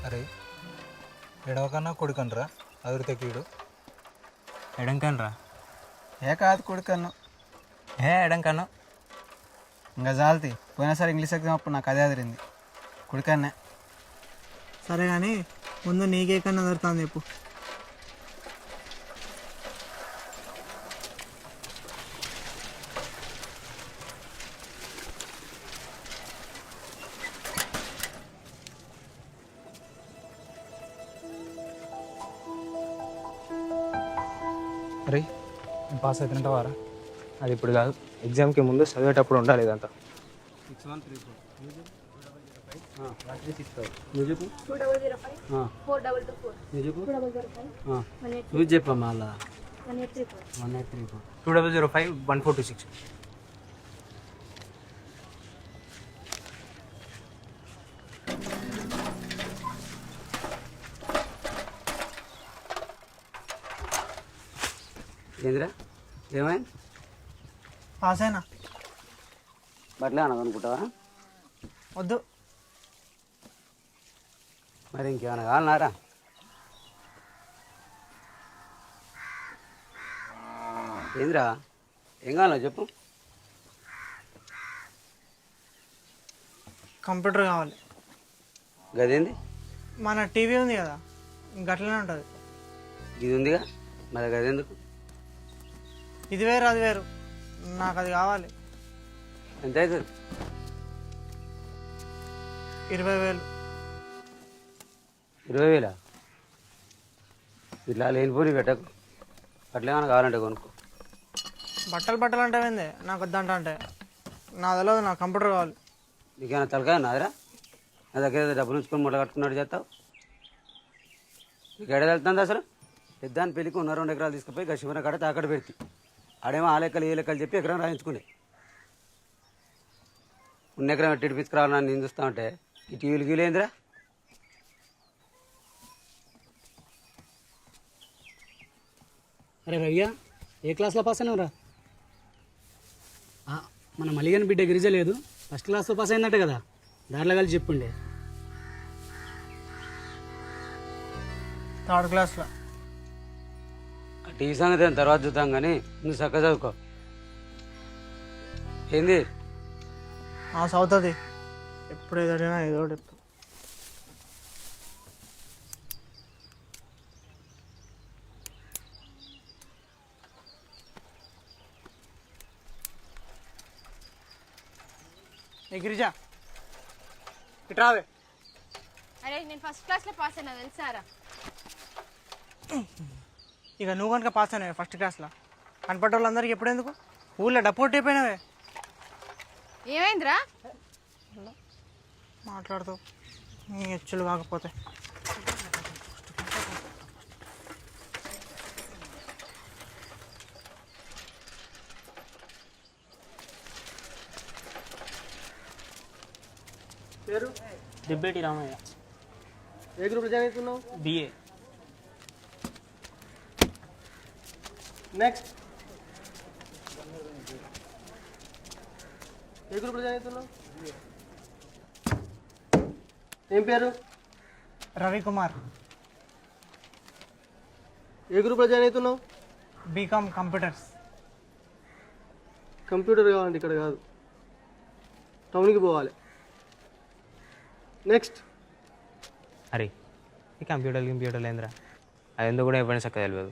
అరే ఎడవకన్నా కొడుకనరా అదురు కీడు ఎడంకనరా ఏ కాదు కొడుకన్ను ఎడంకన్నా ఇంకా జాలతి పోయినసారి ఇంగ్లీష్ ఎగ్జామ్ అప్పుడు నాకు అదే అదిరింది కొడుకన్నే. సరే కానీ ముందు నీకే కన్నా దొరుకుతుంది చెప్పు. అరే పాస్ అవుతుంటావారా? అది ఇప్పుడు కాదు, ఎగ్జామ్కి ముందు చదివేటప్పుడు ఉండాలి ఇదంతా. 6034 చెప్పమ్మా అలా 1834 2005 1426. ఏందిరా ఏమైంది? పాస్ అయినా బట్టలే అన్నది అనుకుంటావా? వద్దు. మరి ఇంకేమైనా కావాలన్నారా? ఏందిరా ఏం కావాలో చెప్పు. కంప్యూటర్ కావాలి. గదేంది? మన టీవీ ఉంది కదా గట్లనే ఉంటుంది. ఇది ఉందిగా మరి గదెందుకు? ఇది వేరు అది వేరు, నాకు అది కావాలి. ఎంత అవుతుంది? 20,000. 20,000? ఇట్లా లేనిపోని పెట్టకు. అట్లేమన్నా కావాలంటే కొనుక్కో. బట్టలు అంటే ఏంది నాకు వద్దంట అంటే నా తెలియదు, నాకు కంప్యూటర్ కావాలి. నీకేమైనా తలకాయ నాదిరా? నా దగ్గర డబ్బులు ఉంచుకొని మూట కట్టుకున్నాడు చేస్తావు. నీకు ఎడ వెళ్తుంది అసలు? పెద్దాని పెళ్ళికి 1-2 ఎకరాలు తీసుకుపోయి గచ్చిపోయిన కాడ తాకడ పెడితే ఆడేమో ఆ లెక్కలు ఏ లెక్కలు చెప్పి ఎకరం రాయించుకునే. ఉన్న ఎకరం ఎట్టి ఇడిపించుకురావాలని నేను చూస్తా ఉంటే ఈ టీవీలు గీలేందిరా? అరే రయ్య, ఏ క్లాస్లో పాస్ అయినావురా? మన మలిగన్ బిడ్డ గిరిజ లేదు, ఫస్ట్ క్లాస్లో పాస్ అయిందట కదా, దాంట్లో కలిసి చెప్పుండే. 3rd క్లాస్లో. టీవీ సంగతి ఏం తర్వాత చూద్దాం కానీ నువ్వు చక్కగా చదువుకో. ఏంది? చదువుతుంది. ఎప్పుడు ఎదురైనా ఏదో ఒకటి. గిరిజా ఇట్రావే. అరే నేను ఫస్ట్ క్లాస్లో పాస్ అయినా తెలుసారా? ఇక నువ్వు కనుక పాస్ అయినావే ఫస్ట్ క్లాస్లో, కనపడ్డ వాళ్ళందరికీ ఎప్పుడెందుకు ఊళ్ళో డప్పోట్ అయిపోయినావే. ఏమైందిరా? మాట్లాడుతూ నీ హెచ్చులు కాకపోతే. పేరు దిబ్బేటి రామయ్య. ఏ గ్రూప్లో జాయిన్ అవుతున్నావు? బిఏ. నెక్స్ట్ ఏ గ్రూప్లో జాయిన్ అవుతున్నావు? ఏం పేరు? రవికుమార్. ఏ గ్రూప్లో జాయిన్ అవుతున్నావు? BCom computers. కంప్యూటర్ కావాలంటే ఇక్కడ కాదు, టౌన్కి పోవాలి. నెక్స్ట్ అరే ఈ కంప్యూటర్లు ఏందిరా? అది ఎందుకు కూడా ఎవరైనా చక్కగా తెలియదు.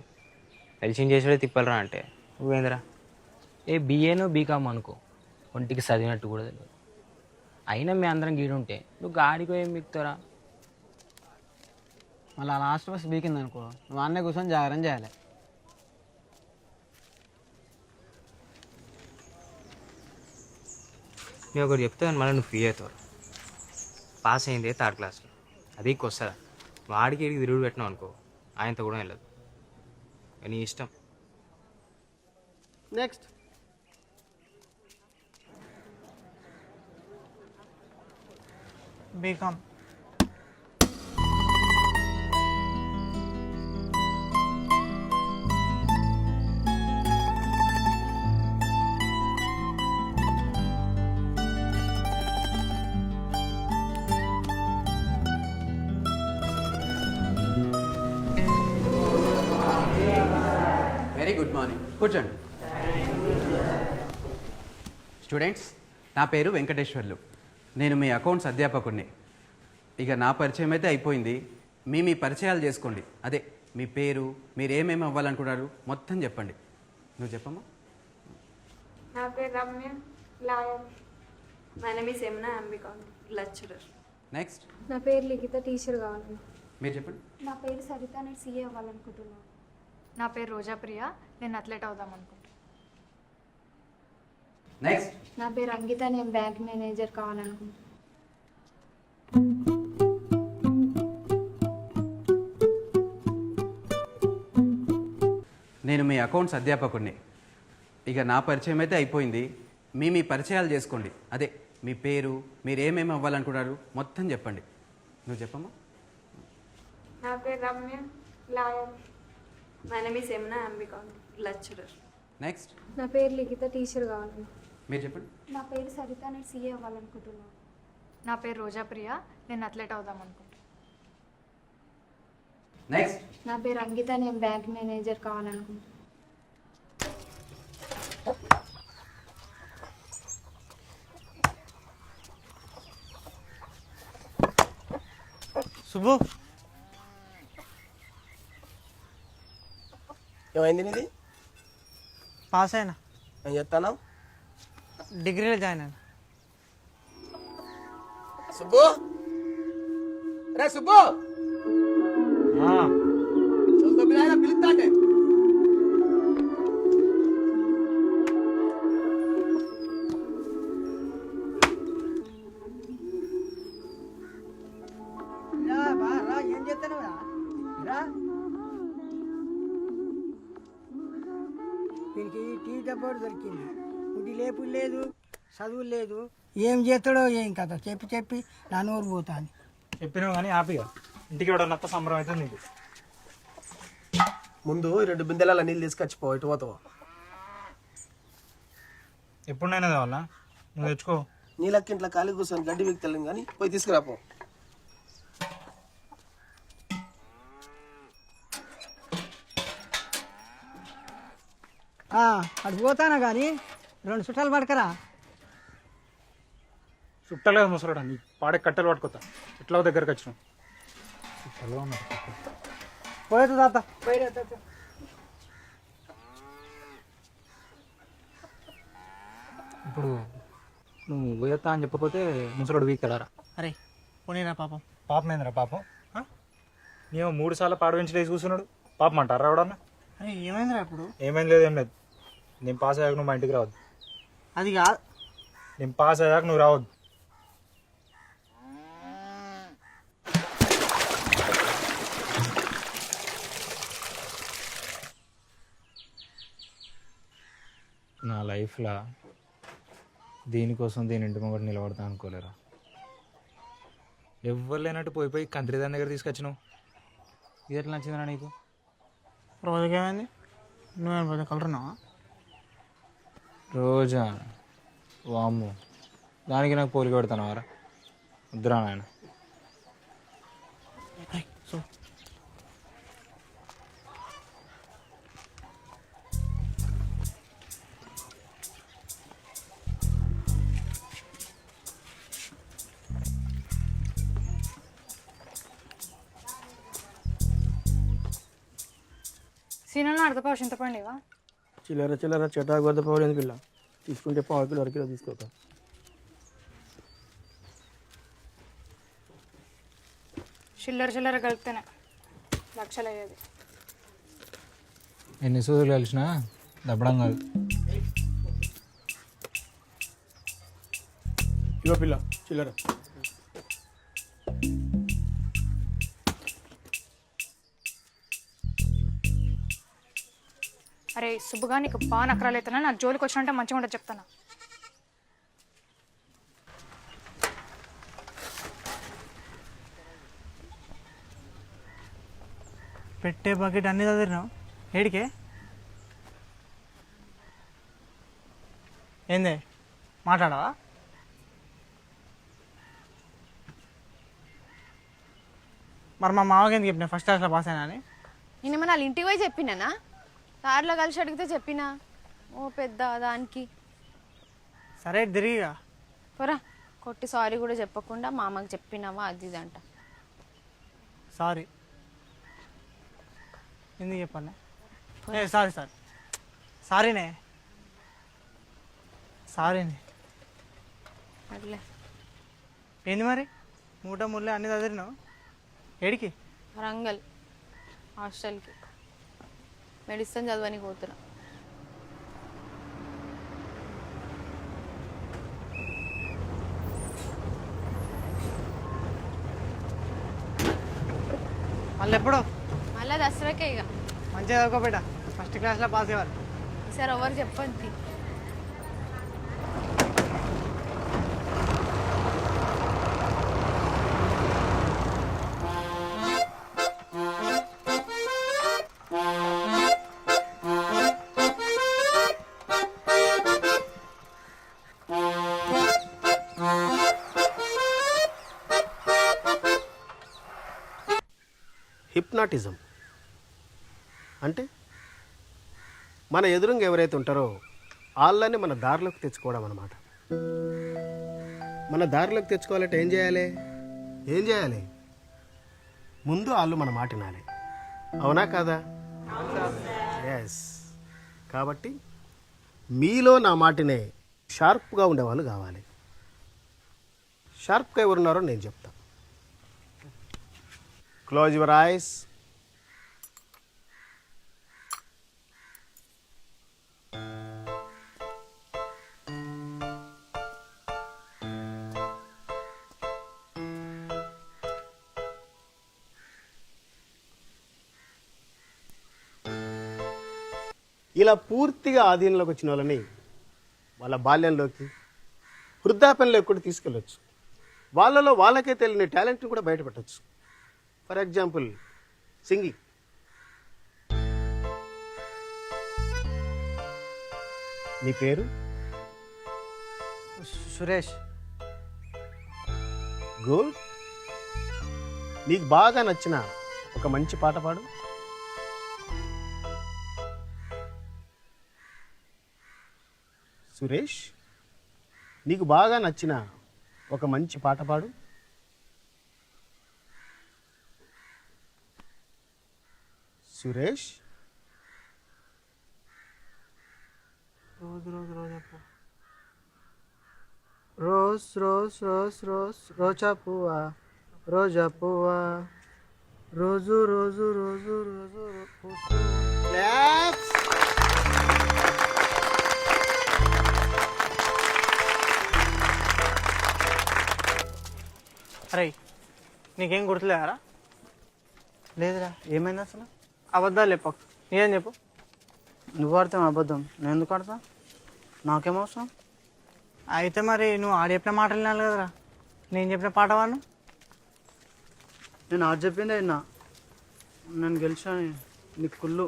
తెలిసింది చేసేదే తిప్పలరా అంటే నువ్వేందిరా? ఏ బిఏనో బీకామ్ అనుకో, ఒంటికి చదివినట్టు కూడా తెలియదు. అయినా మీ అందరం గీడుంటే నువ్వు గాడికో ఏం మిక్తారా? మళ్ళీ లాస్ట్ బస్ బీకింది అనుకో, నువ్వు అన్నీ కూర్చొని జాగ్రత్త చేయాలి. నేను ఒకటి చెప్తాను, మళ్ళీ నువ్వు ఫ్రీ అవుతావు. పాస్ అయిందే 3rd క్లాస్లో, అది వస్తుందా? వాడికి ఎడికి తిరుగుడు పెట్టినావు అనుకో, ఆయనతో కూడా వెళ్ళదు. నీ ఇష్టం. Next B Com. Good morning. కూర్చోండి. స్టూడెంట్స్, నా పేరు వెంకటేశ్వర్లు. నేను మీ అకౌంట్స్ అధ్యాపకుడిని. ఇక నా పరిచయం అయితే అయిపోయింది. మీ పరిచయాలు చేసుకోండి. అదే మీ పేరు, మీరు ఏమేమి అవ్వాలనుకున్నారు మొత్తం చెప్పండి. నువ్వు చెప్పమ్మా. నా పేరు Ramya, lawyer. My name is Yamuna, అంబికాన్, లెక్చరర్. నెక్స్ట్. నా పేరు లిఖిత, టీచర్ కావాలి. మీరు చెప్పండి. నా పేరు సరిత, నేను సీఏ అవ్వాలనుకుంటున్నాను. నా పేరు రోజా ప్రియ, నేను అథ్లెట్ అవుదాం అనుకుంటున్నాను. నెక్స్ట్. నా పేరు అంకిత, నేను బ్యాంక్ మేనేజర్ కావాలనుకుంటున్నాను. నేను మీ అకౌంట్స్ అధ్యాపకుడిని. ఇక నా పరిచయం అయితే అయిపోయింది. మీ పరిచయాలు చేసుకోండి. అదే మీ పేరు, మీరు ఏమేమి అవ్వాలనుకున్నారు మొత్తం చెప్పండి. నువ్వు చెప్పమ్మా. నా పేరు Ramya, lawyer. My name is Yamuna, అంబికాన్, లెక్చరర్. నెక్స్ట్. నా పేరు లిఖిత, టీచర్ కావాలి. మీరు చెప్పండి. నా పేరు సరిత, నేను సీఏ అవ్వాలనుకుంటున్నాను. నా పేరు రోజా ప్రియ, నేను అథ్లెట్ అవుదాం అనుకుంటున్నాను. నెక్స్ట్. నా పేరు అంకిత, నేను బ్యాంక్ మేనేజర్ కావాలనుకుంటున్నాను. శుభు, ఏమైంది నీది? పాస్ అయినా, ఏం చెప్తాను? డిగ్రీలో జాయిన్ అయినా. సుబ్బు, రే సుబ్బు, పిలుస్తా అంటే ఏం చేస్తాను వీనికి టీ డబ్బోడు దొరికింది. ఇంటి లేపు లేదు, చదువు లేదు, ఏం చేస్తాడో ఏం కదా చెప్పి చెప్పి నా నోరు పోతాను. చెప్పినావు కానీ హ్యాపీగా ఇంటికి కూడా నత్త సంబరం అయితే నీకు. ముందు 2 బిందెల నీళ్ళు తీసుకొచ్చిపో, ఇటు పోతావు. ఎప్పుడైనా కావాలా నువ్వు తెచ్చుకో. నీళ్ళకి ఇంట్లో ఖాళీ కూర్చొని గడ్డి వీక్తలేం కానీ పోయి తీసుకురాపో. అటు పోతానా కానీ 2 చుట్టాలు పడకరా. చుట్టాలే ముసరాడా నీ పాడే కట్టెలు పట్టుకోతా. ఎట్లా దగ్గరకు వచ్చినావు? పోయేది తాత, ఇప్పుడు నువ్వు పోయేస్తా అని చెప్పకపోతే ముసరాడు వీక్తాడారా? అరే పోనీరా పాపం. పాపం ఏందిరా పాపం? నేను 3 సార్లు పాడవించి లేచి కూర్చున్నాడు. పాపం అంటారా రావడన్నా? అరే ఏమైందిరా ఇప్పుడు? ఏమైంది లేదు, ఏం లేదు. నేను పాస్ అయ్యాక నువ్వు మా ఇంటికి రావద్దు. అది కాదు, నేను పాస్ అయ్యాక నువ్వు రావద్దు. నా లైఫ్లో దీనికోసం దీని ఇంటి ముంగట నిలబడతా అనుకోలేరా. ఎవ్వరు లేనట్టు పోయి కంత్రి దాని దగ్గర తీసుకొచ్చినావు. ఇది ఎట్లా నచ్చిందిరా నీకు? రోజుకి ఏమైంది? నువ్వేం పోతే కలరున్నావా? రోజా వామ్ము, దానికి నాకు పోలిక పెడతానవారా? వద్దురా నాయన. సీనన్నా అర్ధపావు చింతపండివా? చిల్లర చెటాకు వద్ద పోవాలి ఎందుకు పిల్ల? తీసుకుంటే 1/2 కిలో 1 కిలో తీసుకోతా. చిల్లర కలిపితేనే లక్షలు అయ్యేది. ఎన్ని సూదులు కలిసినా దబ్బడం కాదు. ఇగో పిల్ల చిల్లర. అరే సుబ్బుగా, నీకు బాగా నకరాలు అవుతున్నా. నా జోలికి వచ్చినంటే మంచిగా ఉంటుంది చెప్తాను. పెట్టే బకెట్ అన్నీ చదివినావు. ఏడికే ఏందే మాట్లాడవా? మరి మా మామకి ఎందుకు చెప్పిన ఫస్ట్ క్లాస్లో పాస్ అయినా అని? నేను ఏమన్నా వాళ్ళ ఇంటికి పోయి చెప్పినానా? దారిలో కలిసి అడిగితే చెప్పినా ఓ పెద్ద దానికి. సరే తిరిగిగా. పోరా, కొట్టి సారీ కూడా చెప్పకుండా మా అమ్మకి చెప్పినావా అది ఇది అంట. సారీ ఎందుకు చెప్పన్నా? సారీ సారీ సారీనే సారీనే. అట్లే ఏంది మరి మూట ముళ్ళే అన్ని చదివినావు? ఏడికి? వరంగల్ హాస్టల్కి మెడిసిన్ చదవని పోతున్నా. మళ్ళీ ఎప్పుడు? మళ్ళీ దసరాకే ఇక. మంచిగా చదువుకోబెట్ట, ఫస్ట్ క్లాస్లో పాస్ అయ్యారు. ఈసారి ఎవరు చెప్పండి. హిప్నాటిజం అంటే మన ఎదురుగా ఎవరైతే ఉంటారో వాళ్ళని మన దారిలోకి తెచ్చుకోవడం అన్నమాట. మన దారిలోకి తెచ్చుకోవాలంటే ఏం చేయాలి? ముందు వాళ్ళు మన మాట వినాలి. అవునా కాదా? ఎస్. కాబట్టి మీలో నా మాటనే షార్ప్గా ఉండేవాళ్ళు కావాలి. షార్ప్గా ఎవరున్నారో నేను చెప్తాను. Close your eyes. ఇలా పూర్తిగా ఆధీనంలోకి వచ్చిన వాళ్ళని వాళ్ళ బాల్యంలోకి వృద్ధాప్యంలోకి కూడా తీసుకెళ్ళొచ్చు. వాళ్ళలో వాళ్ళకే తెలియని టాలెంట్ని కూడా బయటపెట్టచ్చు. For example singing. నీ పేరు? సురేష్. గుడ్. నీకు బాగా నచ్చిన ఒక మంచి పాట పాడు. సురేష్, నీకు బాగా నచ్చిన ఒక మంచి పాట పాడు. సురేష్, రోజు రోజు రోజా రోజ్ రోజ్ రోజ్ రోజ్ రోజా పువ్వా రోజా పువ్వా రోజు రోజు రోజు రోజు అరే నీకేం గుర్తులేరా? లేదురా, ఏమైంది అసలు? అబద్ధాలు చెప్పకు. నేనేం చెప్పు? నువ్వు ఆడతావు అబద్ధం, నేను ఎందుకు ఆడతా? నాకేమవసరం? అయితే మరి నువ్వు ఆడ చెప్పిన మాటలు వినాలి కదరా. నేను చెప్పిన పాట వాడు. నేను ఆడ చెప్పిందే విన్నా. నేను గెలిచాను నీకు కుళ్ళు.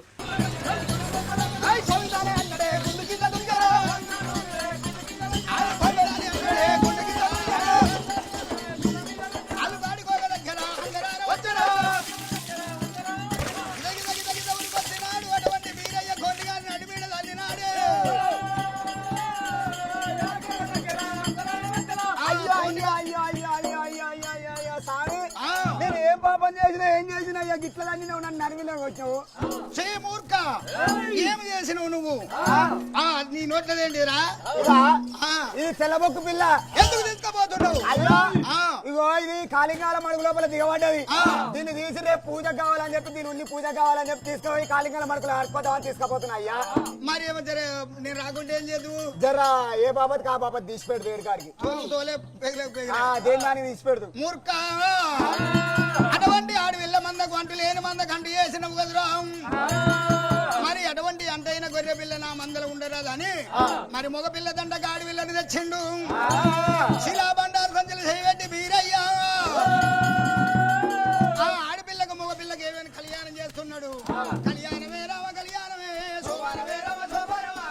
ఏం చేసినా గిట్లన్నీ నువ్వు నన్ను నడిమిలో వచ్చావు. మూర్ఖ, ఏమి చేసినావు నువ్వు? నీ నోట్లేంటిరా? ఇది తెల్లబొక్కు పిల్ల. ఎందుకు తీసుకుపోతున్నావు? అయ్యో ఇగో ఇది కాళింగాలం అడుగు లోపల దిగబడ్డది. దీన్ని తీసి రేపు పూజ కావాలని చెప్పి దీని ఉండి పూజ కావాలని చెప్పి తీసుకుపోయి కాళింగాలం అడుగులు ఆడుకోదామని తీసుకుపోతున్నా. అయ్యా మరి ఏమో నేను రాకుంటే ఏం చేయదు? జరా ఏ బాబత్ ఆ బాబత్ తీసి పెడదు వేడి కాడికి. దేని దానికి తీసి పెడదు. మూర్ఖ, అటువంటి ఆడి వెళ్ళ మందకు అంటు లేని మందకు అంటు చేసినవు కదరా. మరి అటువంటి అంటైన గొర్రె పిల్ల నా మందలు ఉండరాదని మరి మగ పిల్ల దండ గాడి పిల్లని తెచ్చిండు. శిలా బండారు సంచలు చేయబెట్టి బీరయ్యా ఆడపిల్లకు మగ పిల్లకి ఏమైనా కళ్యాణం చేస్తున్నాడు. కళ్యాణమే రామ కళ్యాణమే, శోభానమే రామ శోభానమా.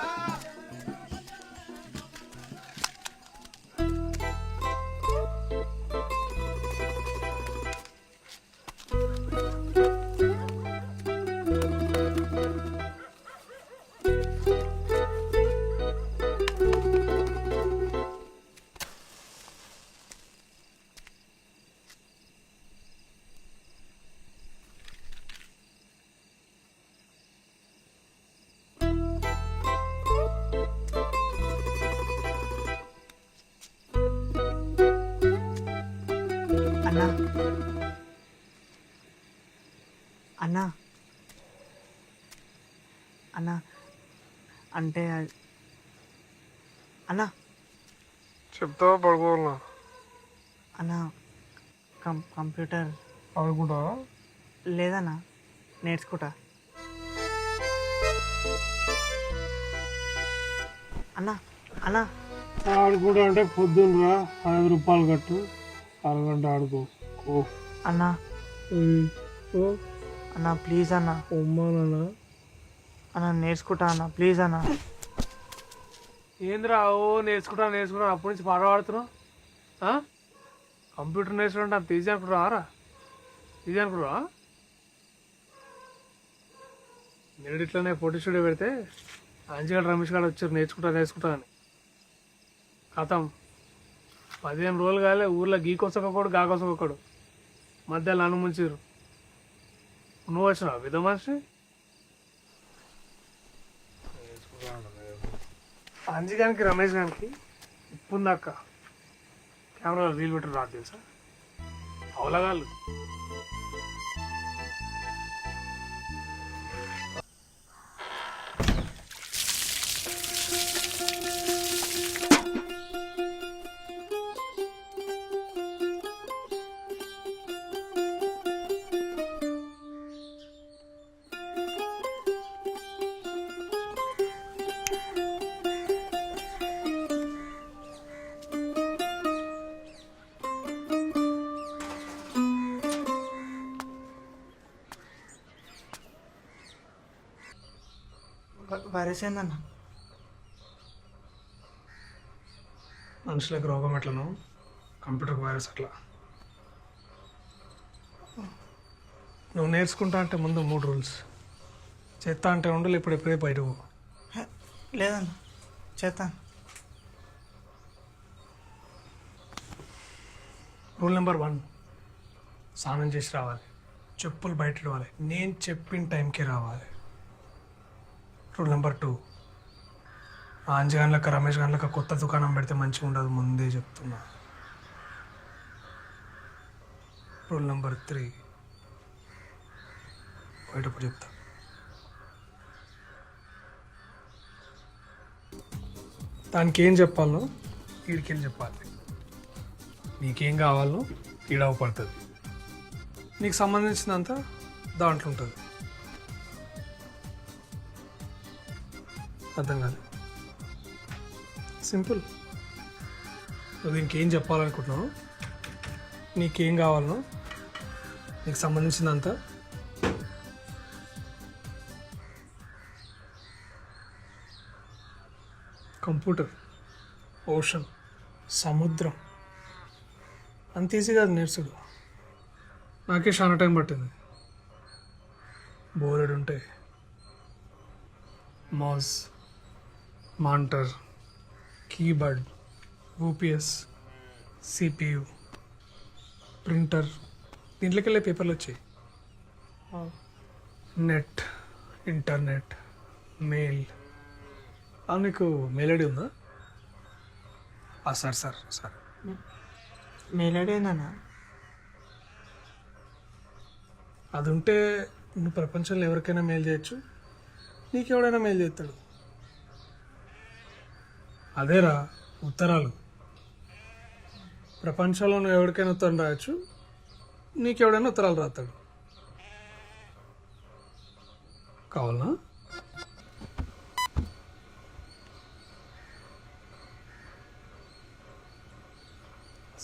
అన్నా అన్నా అంటే అన్నా చెప్తావా పడుకోవాలన్నా అన్నా కంప్యూటర్ అనుకుంటావా లేదన్నా నేర్చుకుంటా అన్నా అన్నా ఆడుకుంటా అంటే పొద్దున్నరా 5 రూపాయలు కట్టు అరగంట ఆడుకో అన్నా ఓ అన్నా ప్లీజ్ అన్నా ఉమ్మానన్నా అన్నా నేర్చుకుంటా అన్నా ప్లీజ్ అన్నా ఏందిరా ఓ నేర్చుకుంటా అప్పటి నుంచి పాట పాడుతున్నావు కంప్యూటర్ నేర్చుకుంటే అంత ఈజీ అనుకుంటున్నారా నేను ఇట్లనే ఫోటో స్టూడియో పెడితే అంజగాడు రమేష్ గారు వచ్చారు నేర్చుకుంటా అని కథం 15 రోజులు కాలే ఊర్లో గీకొసకొకడు గాకొసకొకడు మధ్యలో అనుముంచారు నువ్వు వచ్చినావు విధ మనిషి అంజగానికి రమేష్ గారికి ఇప్పుందాక కెమెరాలో రీల్ పెట్టరు రాదు తెలుసా అవలగాళ్ళు వైరస్ ఏందన్నా మనుషులకు రోగం ఎట్లనో కంప్యూటర్కి వైరస్ అట్లా నువ్వు నేర్చుకుంటా అంటే ముందు 3 రూల్స్ చేస్తా అంటే ఉండాలి ఎప్పుడే బయటకు లేదన్నా చేస్తాను రూల్ నెంబర్ 1 స్నానం చేసి రావాలి చెప్పులు బయట ఇవ్వాలి నేను చెప్పిన టైంకి రావాలి రూల్ నెంబర్ 2 ఆంజగాన్లక రమేష్ గాన్లక కొత్త దుకాణం పెడితే మంచిగా ఉండదు ముందే చెప్తున్నా రూల్ నెంబర్ 3 బయటప్పుడు చెప్తా దానికి ఏం చెప్పాలో వీడికెళ్ళి చెప్పాలి నీకేం కావాలో ఈడవ పడుతుంది నీకు సంబంధించినంత దాంట్లో ఉంటుంది అర్థం కాదు సింపుల్ నువ్వు ఇంకేం చెప్పాలనుకుంటున్నావు నీకేం కావాలనో నీకు సంబంధించినంత కంప్యూటర్ ఓషన్ సముద్రం అంత ఈజీ కాదు నేర్చుడు నాకే చాలా టైం పట్టింది బోర్డు ఉంటే mouse monitor keyboard UPS CPU printer దీంట్లోకి వెళ్ళే పేపర్లు వచ్చాయి నెట్ ఇంటర్నెట్ మెయిల్ నీకు మెయిల్ ఐడి ఉందా సార్ మెయిల్ ఐడి ఏందన్నా అది ఉంటే నువ్వు ప్రపంచంలో ఎవరికైనా మెయిల్ చేయొచ్చు నీకెవడైనా మెయిల్ చేస్తాడు అదేరా ఉత్తరాలు ప్రపంచంలో నువ్వు ఎవరికైనా ఉత్తరం రాయొచ్చు నీకెవడైనా ఉత్తరాలు రాస్తాడు కావాలనా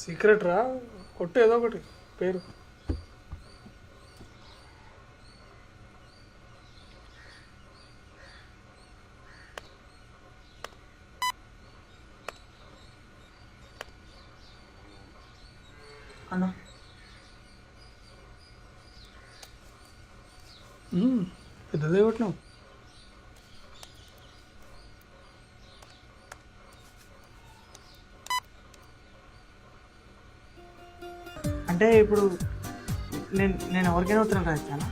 సీక్రెట్ రా కొట్టు ఏదో ఒకటి పేరు అన్నా పెద్దదే కొట్టినావు అంటే ఇప్పుడు నేను ఎవరికైనా ఉత్తరం రాస్తానా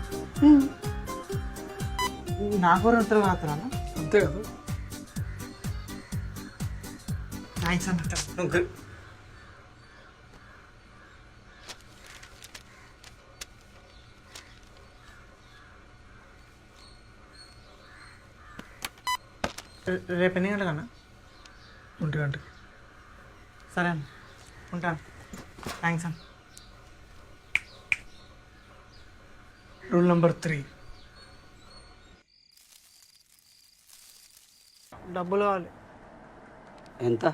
నాకు ఎవరైనా ఉత్తరం రాస్తానా అంతే కదా థ్యాంక్స్ అన్న రేపు ఎన్ని గంటలకన్నా? 1 గంటకి. సరే అన్న, ఉంటాను. థ్యాంక్స్ అన్న. Rule number 3. డబ్బులు కావాలి. ఎంత?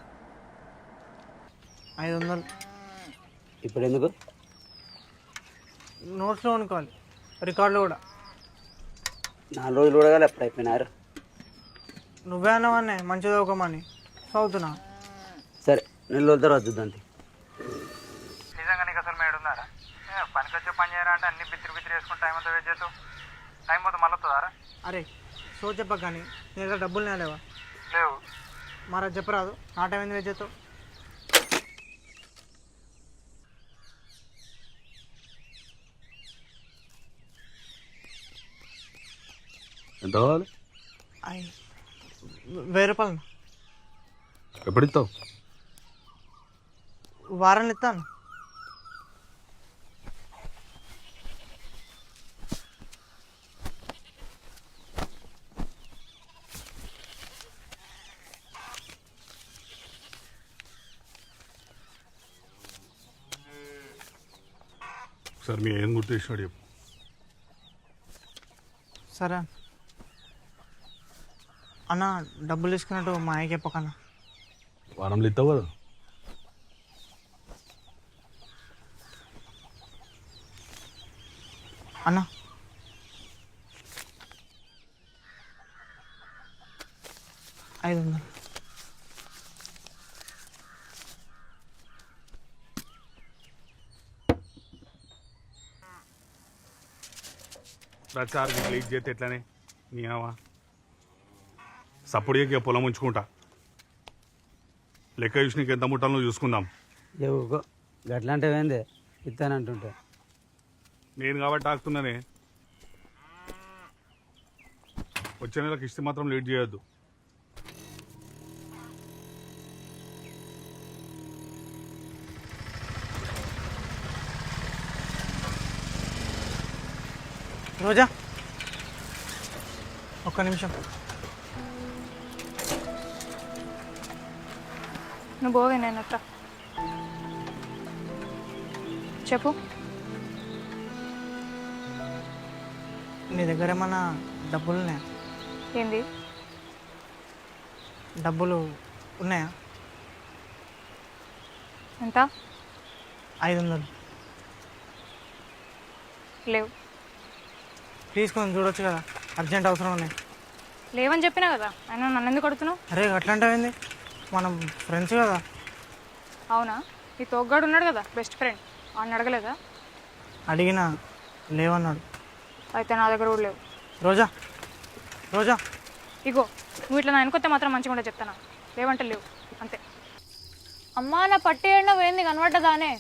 500. ఇప్పుడు ఎందుకు? నోట్స్లో అనుకోవాలి, రికార్డులో కూడా. 4 రోజులు కూడా కానీ ఎప్పుడు అయిపోయినారు. నువ్వే అన్నవాన్నే మంచిగా చదువుకోమని. చదువుతున్నా. సరే 4 రోజుల తర్వాత చూద్దాం. నిజంగా నీకు అసలు మేడు ఉన్నారా? పనికి వచ్చే పని చేయరా అంటే అన్ని బిత్తిరి వేసుకుని టైం అంతా వెయిట్ చేస్తావు. టైం పోతే మళ్ళీ వస్తుందారా? అరే సో చెప్ప కానీ నీ దగ్గర డబ్బులు నేలేవా? లేవు. మరి అది చెప్పరాదు, నా టైం ఎందుకు వెయిట్ చేస్తావు? ఎంత కావాలి? 1000 రూపాయలు. ఎప్పుడు ఇస్తావు? వారాన్ని ఇస్తాను. సార్ మీ ఏం గుర్తు చేసినాడు చెప్పు. సరే అన్న, డబ్బులు తీసుకున్నట్టు మా అయ్యకి చెప్పకన్నా. వారంలో ఇస్తావు కదా. అన్న ఐదు వందలు. ప్రచారం లీక్ చేస్తే ఎట్లానే నీ సప్పుడికి పొలం ఉంచుకుంటా. లెక్క చూసి నీకు ఎంత ముట్టాలో చూసుకుందాం. గట్లా అంటే ఏంది ఇస్తానంటుంటే. నేను కాబట్టి ఆగుతున్నానే. వచ్చే నెలకు ఇస్తే మాత్రం లేట్ చేయొద్దు. రోజా ఒక్క నిమిషం. నువ్వు పోవే, నేను అట్లా చెప్పు. నీ దగ్గర ఏమన్నా డబ్బులు ఉన్నాయా? ఏంది? డబ్బులు ఉన్నాయా? ఎంత? 500. లేవు. ప్లీజ్ కొంచెం చూడొచ్చు కదా, అర్జెంట్ అవసరం ఉన్నాయి. లేవని చెప్పినా కదా, అయినా నన్ను ఎందుకు అడుగుతున్నావు? అరే అట్లా అంటావేంది, మనం ఫ్రెండ్స్ కదా. అవునా? ఈ తోగ్గాడు ఉన్నాడు కదా బెస్ట్ ఫ్రెండ్, వాడిని అడగలేదా? అడిగినా లేవన్నాడు. అయితే నా దగ్గర కూడా లేవు. రోజా రోజా ఇగో, నువ్వు ఇట్లా నా వెనుకొస్తే మాత్రం మంచిగా ఉంటే చెప్తానా? లేవంటే లేవు అంతే. అమ్మా నా పట్టి ఎండ పోయింది, కనబడ్డదానే?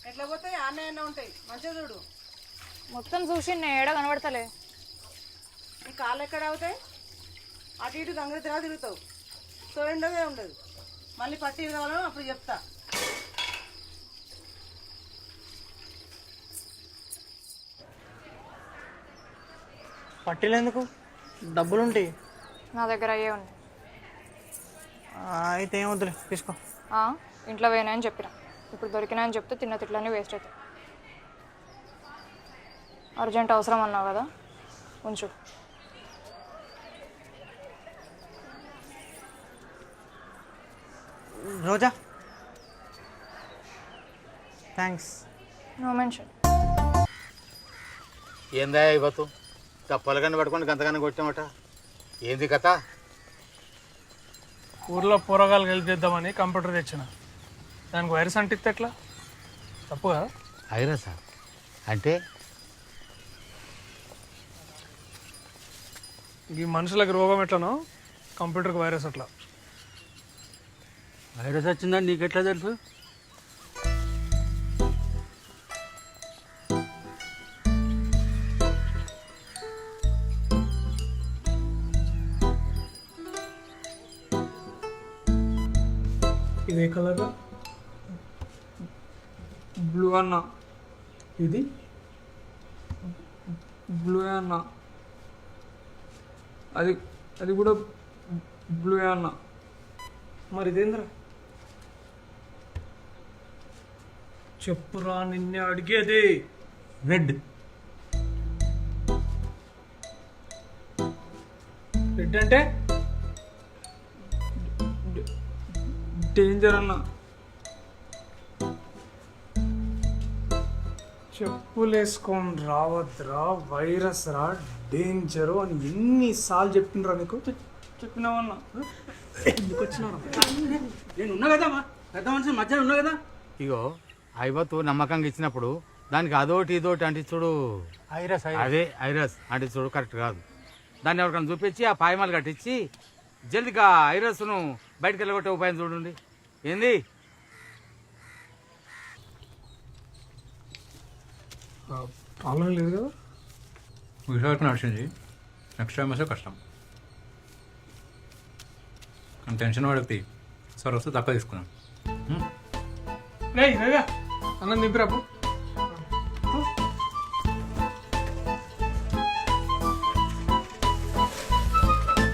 ఎట్లా పోతాయి, ఆన్లైన్ ఉంటాయి, మంచిగా చూడు. మొత్తం చూసి నేను ఏడ కనబడతలే. ఈ కాళ్ళు ఎక్కడ అవుతాయి, అటు ఇటు గంగ తిరుగుతావు. సో ఎండదే ఉండదు. మళ్ళీ పట్టి కావాలో అప్పుడు చెప్తా. పట్టీలు ఎందుకు, డబ్బులుంటాయి నా దగ్గర అయ్యే ఉన్నాయి. అయితే ఏం వద్దులే, తీసుకో. ఇంట్లో పోయినాయని చెప్పిన, ఇప్పుడు దొరికినాయని చెప్తే తిన్న తిట్లన్నీ వేస్ట్ అవుతాయి. అర్జెంట్ అవసరం అన్నావు కదా, ఉంచు. రోజా థ్యాంక్స్. No mention. ఏందా ఇవ్వతు పొలగన్ని పట్టుకొని గంతగానే కొట్టామట, ఏంది కథ? ఊర్లో పూరగాలు హెల్ప్ చేద్దామని కంప్యూటర్ తెచ్చిన, దానికి వైరస్ అంటిస్తే ఎట్లా? తప్పు కదా? అయినా సార్ అంటే ఈ మనుషులకు రోగం ఎట్లనో కంప్యూటర్కి వైరస్ అట్లా. వైరస్ వచ్చిందని నీకు ఎట్లా తెలుసు? ఇది ఏ కలర్? బ్లూ అన్న. ఇది బ్లూ అన్న. అది కూడా బ్లూ అన్న. మరి ఇదేంద్రా? చెప్పురా, నిన్నే అడిగేది. రెడ్. రెడ్ అంటే డేంజర్ అన్న. చెప్పులేసుకొని రావద్దురా, వైరస్ రా, డేంజరు అని ఎన్నిసార్లు చెప్పిండ్రా నీకు? చెప్పినావన్నా. ఎందుకు వచ్చినారా? నేను ఉన్నా కదా పెద్ద మనిషి మధ్యలో ఉన్నా కదా. ఇగో ఐవత్తు నమ్మకంగా ఇచ్చినప్పుడు దానికి అదోటి ఇదోటి అంటే చూడు అదే ఐరస్ అంటే చూడు కరెక్ట్ కాదు. దాన్ని ఎవరికైనా చూపించి ఆ పాయమాలు కట్టించి జల్దిగా ఐరస్ను బయటకు వెళ్ళగొట్టే ఉపాయం చూడండి. ఏంది? ప్రాబ్లం లేదు కదా. విశాఖకు నడిచింది. నెక్స్ట్ టైం వస్తే కష్టం. అంత టెన్షన్ పడకపోయి సార్ వస్తే తక్కువ తీసుకున్నాం. అన్నం దింపిరాపు.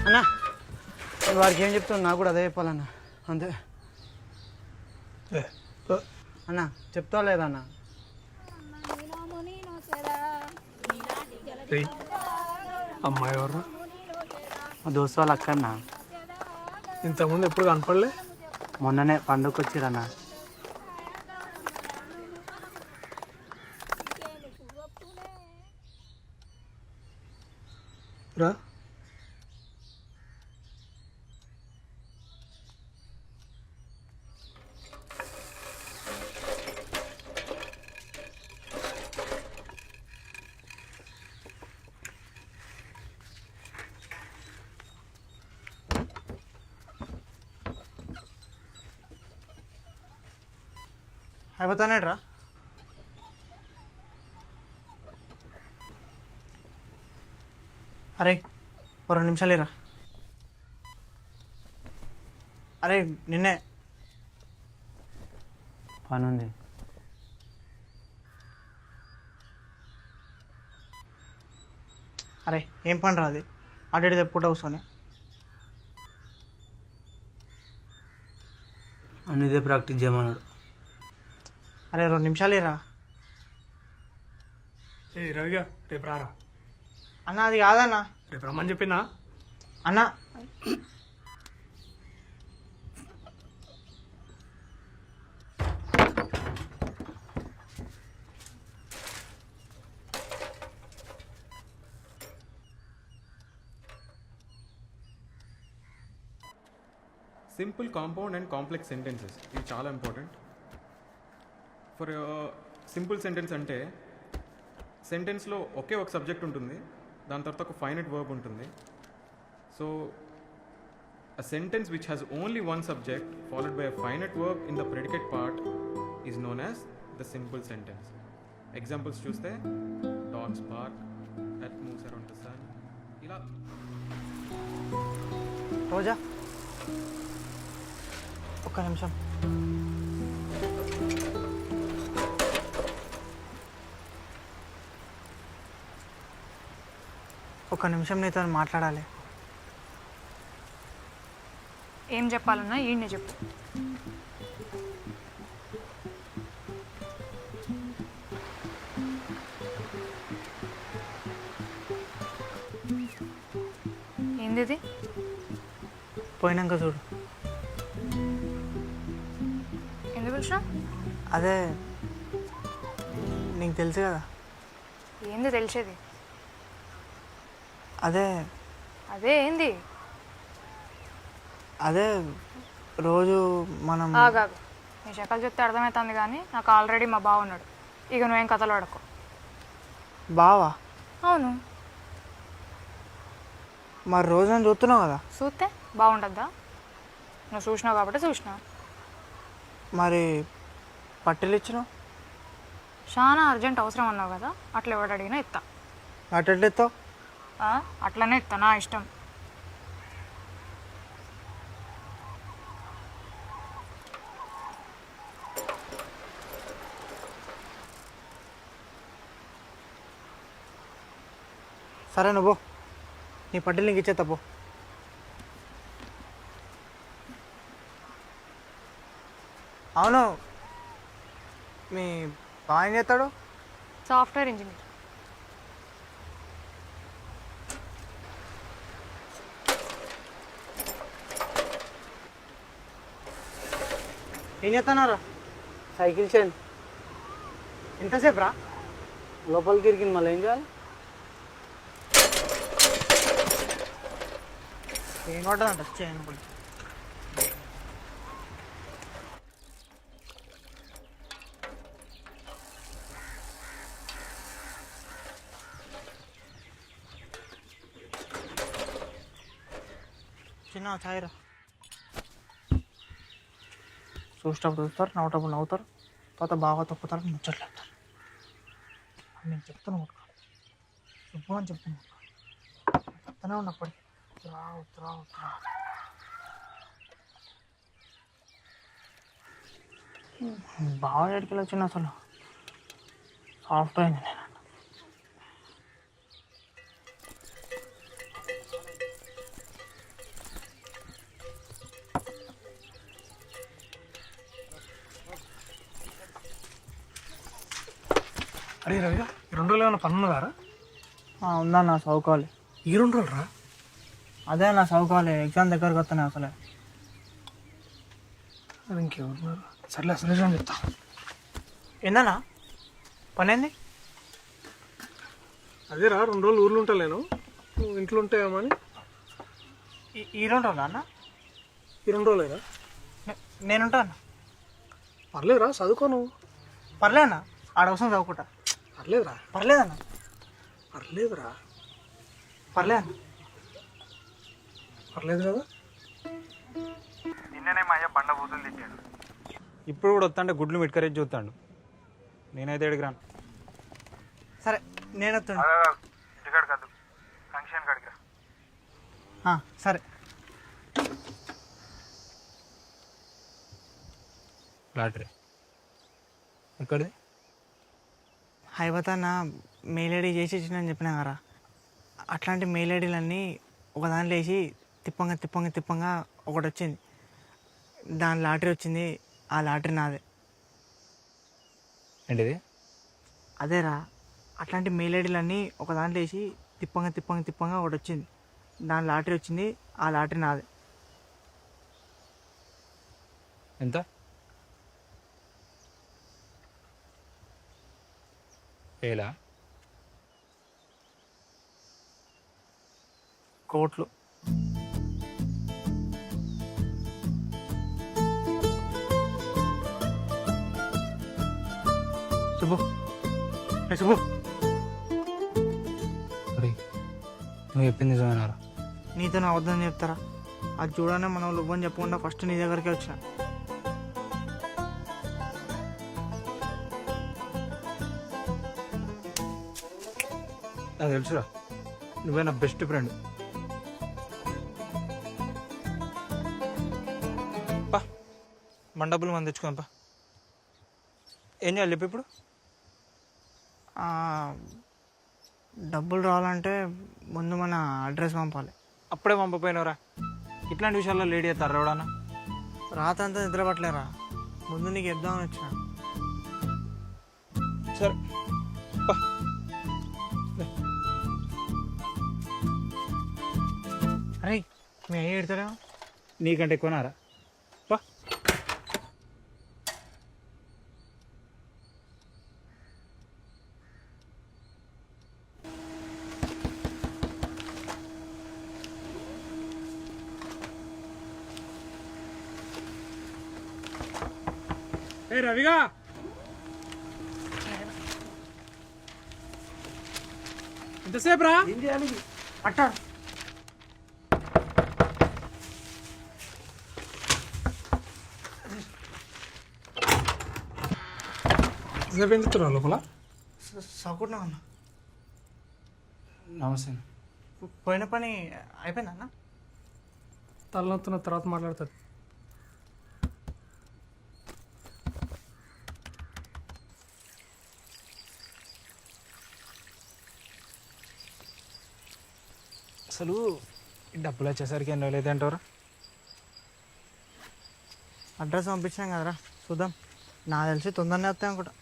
అన్నా వాడికి ఏం చెప్తాను నాకు కూడా అదే చెప్పాలన్నా. అంతే అన్నా. చెప్తా లేదా అన్న? అమ్మాయి ఎవరు? మా దోస్తు వాళ్ళ అక్కన్నా. ఇంతకుముందు ఎప్పుడు కనపడలే? మొన్ననే పండుగకి వచ్చిరన్నా. రా. అయిపోతానేట్రా. అరే 2 నిమిషాలేరా. అరే నిన్నే పనుంది. అరే ఏం పని రా అది? అటు తెప్పుకుంటా కూర్చొని అన్నిదే ప్రాక్టీస్ చేయమన్నాడు. అరే 2 నిమిషాలేరా. ఏ రవిగా రేపు రారా. అన్న అది కాదన్నా. రేపు రమ్మని చెప్పినా అన్న. Simple, compound and complex sentences ఇవి చాలా ఇంపార్టెంట్. ఫర్ సింపుల్ సెంటెన్స్ అంటే సెంటెన్స్లో ఒకే ఒక సబ్జెక్ట్ ఉంటుంది, దాని తర్వాత ఒక ఫైనైట్ వర్బ్ ఉంటుంది. So a sentence which has only one subject followed by a finite verb in the predicate part is known as the simple sentence. Examples చూస్తే dogs bark, earth moves around the sun. ఇలా. రోజా ఒక్క నిమిషం. ఒక్క నిమిషం నీతో మాట్లాడాలి. ఏం చెప్పాలన్నా ఈయనే చెప్పు. ఏంది? పోయినాక చూడు. ఎందుకు వచ్చినా? అదే నీకు తెలుసు కదా. ఏంది తెలిసేది? అదే అదే ఏంది? అదే రోజు మనం ఆగాగు. నీ శకలు చెప్తే అర్థమవుతుంది కానీ నాకు ఆల్రెడీ మా బావ ఉన్నాడు. ఇక నువ్వేం కథలు ఆడకు. బావా? అవును. మరి రోజు నేను చూస్తున్నావు కదా. చూస్తే బాగుంటుందా? నువ్వు చూసినావు కాబట్టి చూసినా. మరి పట్టెలు ఇచ్చినావు? చాలా అర్జెంట్ అవసరం అన్నావు కదా, అట్లా ఎవడు అడిగినా ఇస్తా. అట్లా ఎత్తావు? అట్లనే ఇస్తా, నా ఇష్టం. సరే నువ్వు నీ పట్టెలు నీకు ఇచ్చే తప్పు. అవును, మీ బాగా ఏం చేస్తాడు? Software engineer. ఏం చేస్తున్నారా? సైకిల్ చైన్ ఎంతసేపు రా? లోపలికి ఇరికింది, మళ్ళీ ఏం చేయాలి? ఏం కొట్టదంట చేయను. చిన్న ఛాయరా. చూసేటప్పుడు చూస్తారు, నవ్వుటప్పుడు నవ్వుతారు, తర్వాత బాగా తొక్కుతారు, ముచ్చట్లు అంటారు. నేను చెప్తాను చెప్పు అని చెప్తాను. చెప్తానే ఉన్నప్పటికీ రావు. బాగా ఎడికి వచ్చిన అసలు సాఫ్ట్వేర్ ఇంజనీర్. అరే రవిగా ఈ 2 రోజులు ఏమైనా పని ఉన్నదారా? ఉందన్న చదువుకోవాలి. ఈ 2 రోజులు రా? అదే అన్న చదువుకోవాలి, ఎగ్జామ్ దగ్గరకు వస్తున్నాయి అసలే. అది ఇంకెవరున్నారు? సర్లే సురేష్ అని చెప్తా. ఏందన్నా పని ఏంది? అదేరా 2 రోజులు ఊర్లో ఉంటా నేను, నువ్వు ఇంట్లో ఉంటాయేమో అని. ఈ 2 రోజులు అన్న? ఈ 2 రోజులేరా? నేనుంటా అన్న. పర్లేదురా, చదువుకో నువ్వు. పర్లేదన్న, ఆడవసం చదువుకుంటా. పర్లేదురా. పర్లేదన్న. పర్లేదురా. పర్లేదన్న. పర్లేదు కదా? నిన్ననే మా అయ్య బండ బూతులు తిట్టాడు. ఇప్పుడు కూడా వస్తాంటే గుడ్లు మిట్కరేజ్ చూస్తాడు. నేనైతే ఎడికి రాను. సరే నేను వస్తాను. ఇంటికాడ కాదు, ఫంక్షన్ కాడికి రా. సరే. లాటరీ ఎక్కడిది? హైవతన్న మెయిల్ ఐడి చేసి ఇచ్చినని చెప్పినా కదా, అట్లాంటి మెయిల్ ఐడీలన్నీ ఒక దాంట్లో వేసి తిప్పంగా ఒకటి వచ్చింది. దాని లాటరీ వచ్చింది. ఆ లాటరీ నాదే. ఏంటిది? అదేరా, అట్లాంటి మెయిల్ ఐడీలన్నీ ఒక దాంట్లో వేసి తిప్పంగా ఒకటి వచ్చింది. దాని లాటరీ వచ్చింది. ఆ లాటరీ నాదే. ఎంత? వేలా? కోట్లు. శుభు శుభు, అరే నువ్వు చెప్పింది నిజమేనారా? నీతో నా వద్దని చెప్తారా? అది చూడనే మనం ఇవ్వని చెప్పకుండా ఫస్ట్ నీ దగ్గరికి వచ్చిన. నాకు తెలుసురా, నువ్వే నా బెస్ట్ ఫ్రెండ్. మన డబ్బులు మనం తెచ్చుకోంపా. ఏం చేయాలి చెప్పు ఇప్పుడు? డబ్బులు రావాలంటే ముందు మన అడ్రస్ పంపాలి. అప్పుడే పంపపోయినవరా? ఇట్లాంటి విషయాల్లో లేడీ అవుతారు ఎవడన్నా? రాతంతా నిద్ర పట్టలేరా? ముందు నీకు చెప్దామని వచ్చిన. సరే అరే మీ అయ్యి పెడతారేమో. నీకంటే ఎక్కువనారా? పా. ఏ రవిగా, ఎంతసేపు రా? ఏం చేయాలి? పట్టాడు. ఎంతసేపు ఏం చెప్తున్నా లోపల? సౌకుంటున్నా అన్న. నమస్తే. పోయిన పని అయిపోయిందా అన్న? తలనొత్తున్న తర్వాత మాట్లాడుతుంది. అసలు ఈ డబ్బులు వచ్చేసరికి ఎన్నో లేదంటారా? అడ్రస్ పంపించాం కదరా, చూద్దాం, నాకు తెలిసి తొందరనే వస్తాయి అనుకుంటా.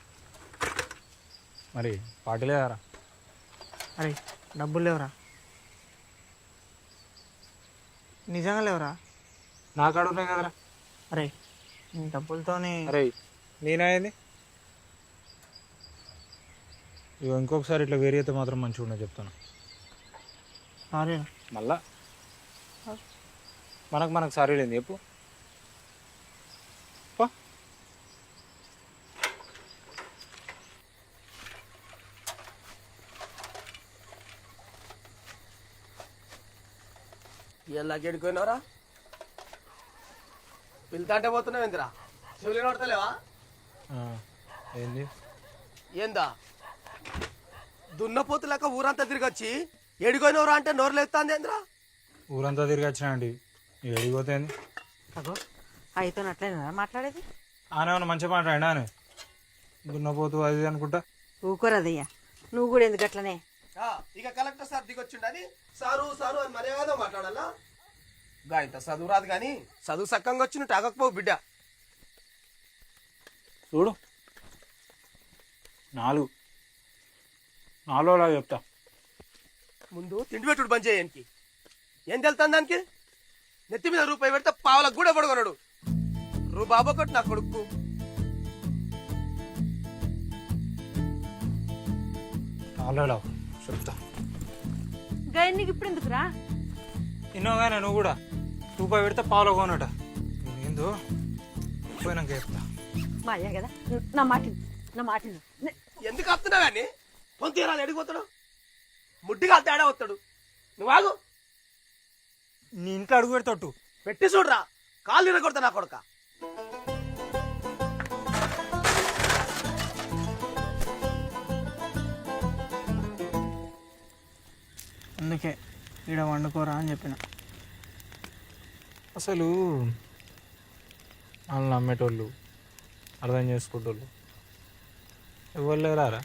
మరి పార్టీ లేదారా? అరే డబ్బులు లేవురా. నిజంగా లేవురా. నా కాడ ఉన్నాయి కదరా. అరే నీ డబ్బులతోని. అరే నేనయ్యింది ఇక ఇంకొకసారి ఇట్లా వేరే అయితే మాత్రం మంచిగా ఉండదు చెప్తాను. సారీ మళ్ళా మనకు సారీ లేదు చెప్పు. ఇలా గెడుకున్నావురా? పిల్తాంటే పోతున్నావు ఏందిరా? చెవులు నోడతలేవా? ఏంది ఏందా దున్నపోతులేక ఊరంతా తిరిగొచ్చి ఎడిపోయినవరా అంటే నోరు లేస్తుంది ఏంద్రా? ఊరంతా తిరిగి వచ్చినా అండి, ఎడిగిపోతుంది. అగో అయితే అట్లేనా మాట్లాడేది? ఆనేమన్నా మంచిగా మాట్లాడినా అని దున్నపోతు అది అనుకుంటా. ఊకోరదయ్యా, నువ్వు కూడా ఎందుకు అట్లనే? ఇక కలెక్టర్ సార్ దిగొచ్చిండని సారు సారు అని మర్యాద మాట్లాడాలా? గా ఇంత చదువు రాదు కానీ చదువు సక్కంగా వచ్చి నువ్వు తాగకపోవు బిడ్డ. చూడు 4 చెప్తా. ముందు తిండి పెట్టుడు బంద్ చేయడానికి ఏం తెలుతాను దానికి? నెత్తి మీద రూపాయి పెడితే పావులకు కూడా పడుకున్నాడు. బాబు ఒకటి నా కొడుకు. చెప్తా. గైన్ నీకు ఇప్పుడు ఎందుకురా? ఇన్నోగానే నువ్వు కూడా రూపాయి పెడితే పావులో కొనట. ఏందో పోయినాక చెప్తా. మా అయ్యా కదా, నా మాట ఎందుకు వస్తున్నావు అని పొంత తీరాలి ఎడిగిపోతాడు. ముడ్డిగా తేడా వస్తాడు. నువ్వు ఆగు. నీ ఇంట్లో అడుగు పెడతాడు పెట్టి చూడరా, కాళ్ళు ఇరగొడతా నా కొడుక. అందుకే ఈడ వండుకోరా అని చెప్పిన. అసలు వాళ్ళు నమ్మేటోళ్ళు, అర్థం చేసుకునేటోళ్ళు ఎవరు లేరారా?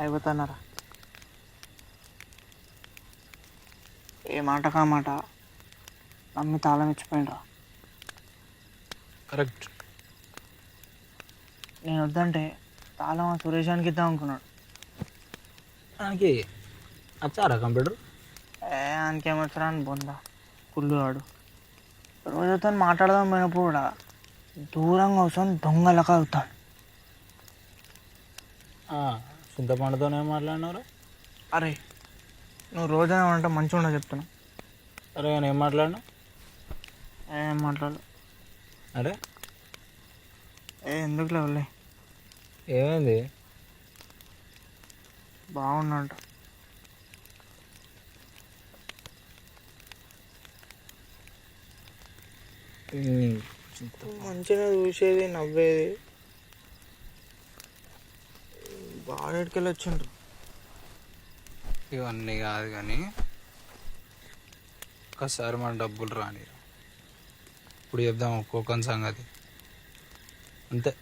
అయిపోతున్నారా? ఏ మాట కా మాట నమ్మి తాళం ఇచ్చిపోయినరా. కరెక్ట్. నేను వద్దంటే తాళం సురేషానికి ఇద్దాం అనుకున్నాడు. దానికి వచ్చారా కంప్యూటర్? ఆయనకేమొచ్చరా అని బొందా కుళ్ళు వాడు. రోజుతో మాట్లాడదాం పోయినప్పుడు కూడా దూరంగా వస్తాను, దొంగలక అవుతాను. చింతపండుతోనే మాట్లాడినారా? అరే నువ్వు రోజైనా అంటే మంచిగా ఉండదు చెప్తున్నా. అరే నేను ఏం మాట్లాడినా? ఏం మాట్లాడు. అరే ఎందుకు లేవులే. ఏమైంది? బాగున్నాడు. మంచిగా చూసేది, నవ్వేది. బాగా ఎడికెళ్ళి వచ్చిండ్రు. ఇవన్నీ కాదు కానీ ఒక్కసారి మన డబ్బులు రాని ఇప్పుడు చెప్దాం ఒక్కొక్కని సంగతి అంతే.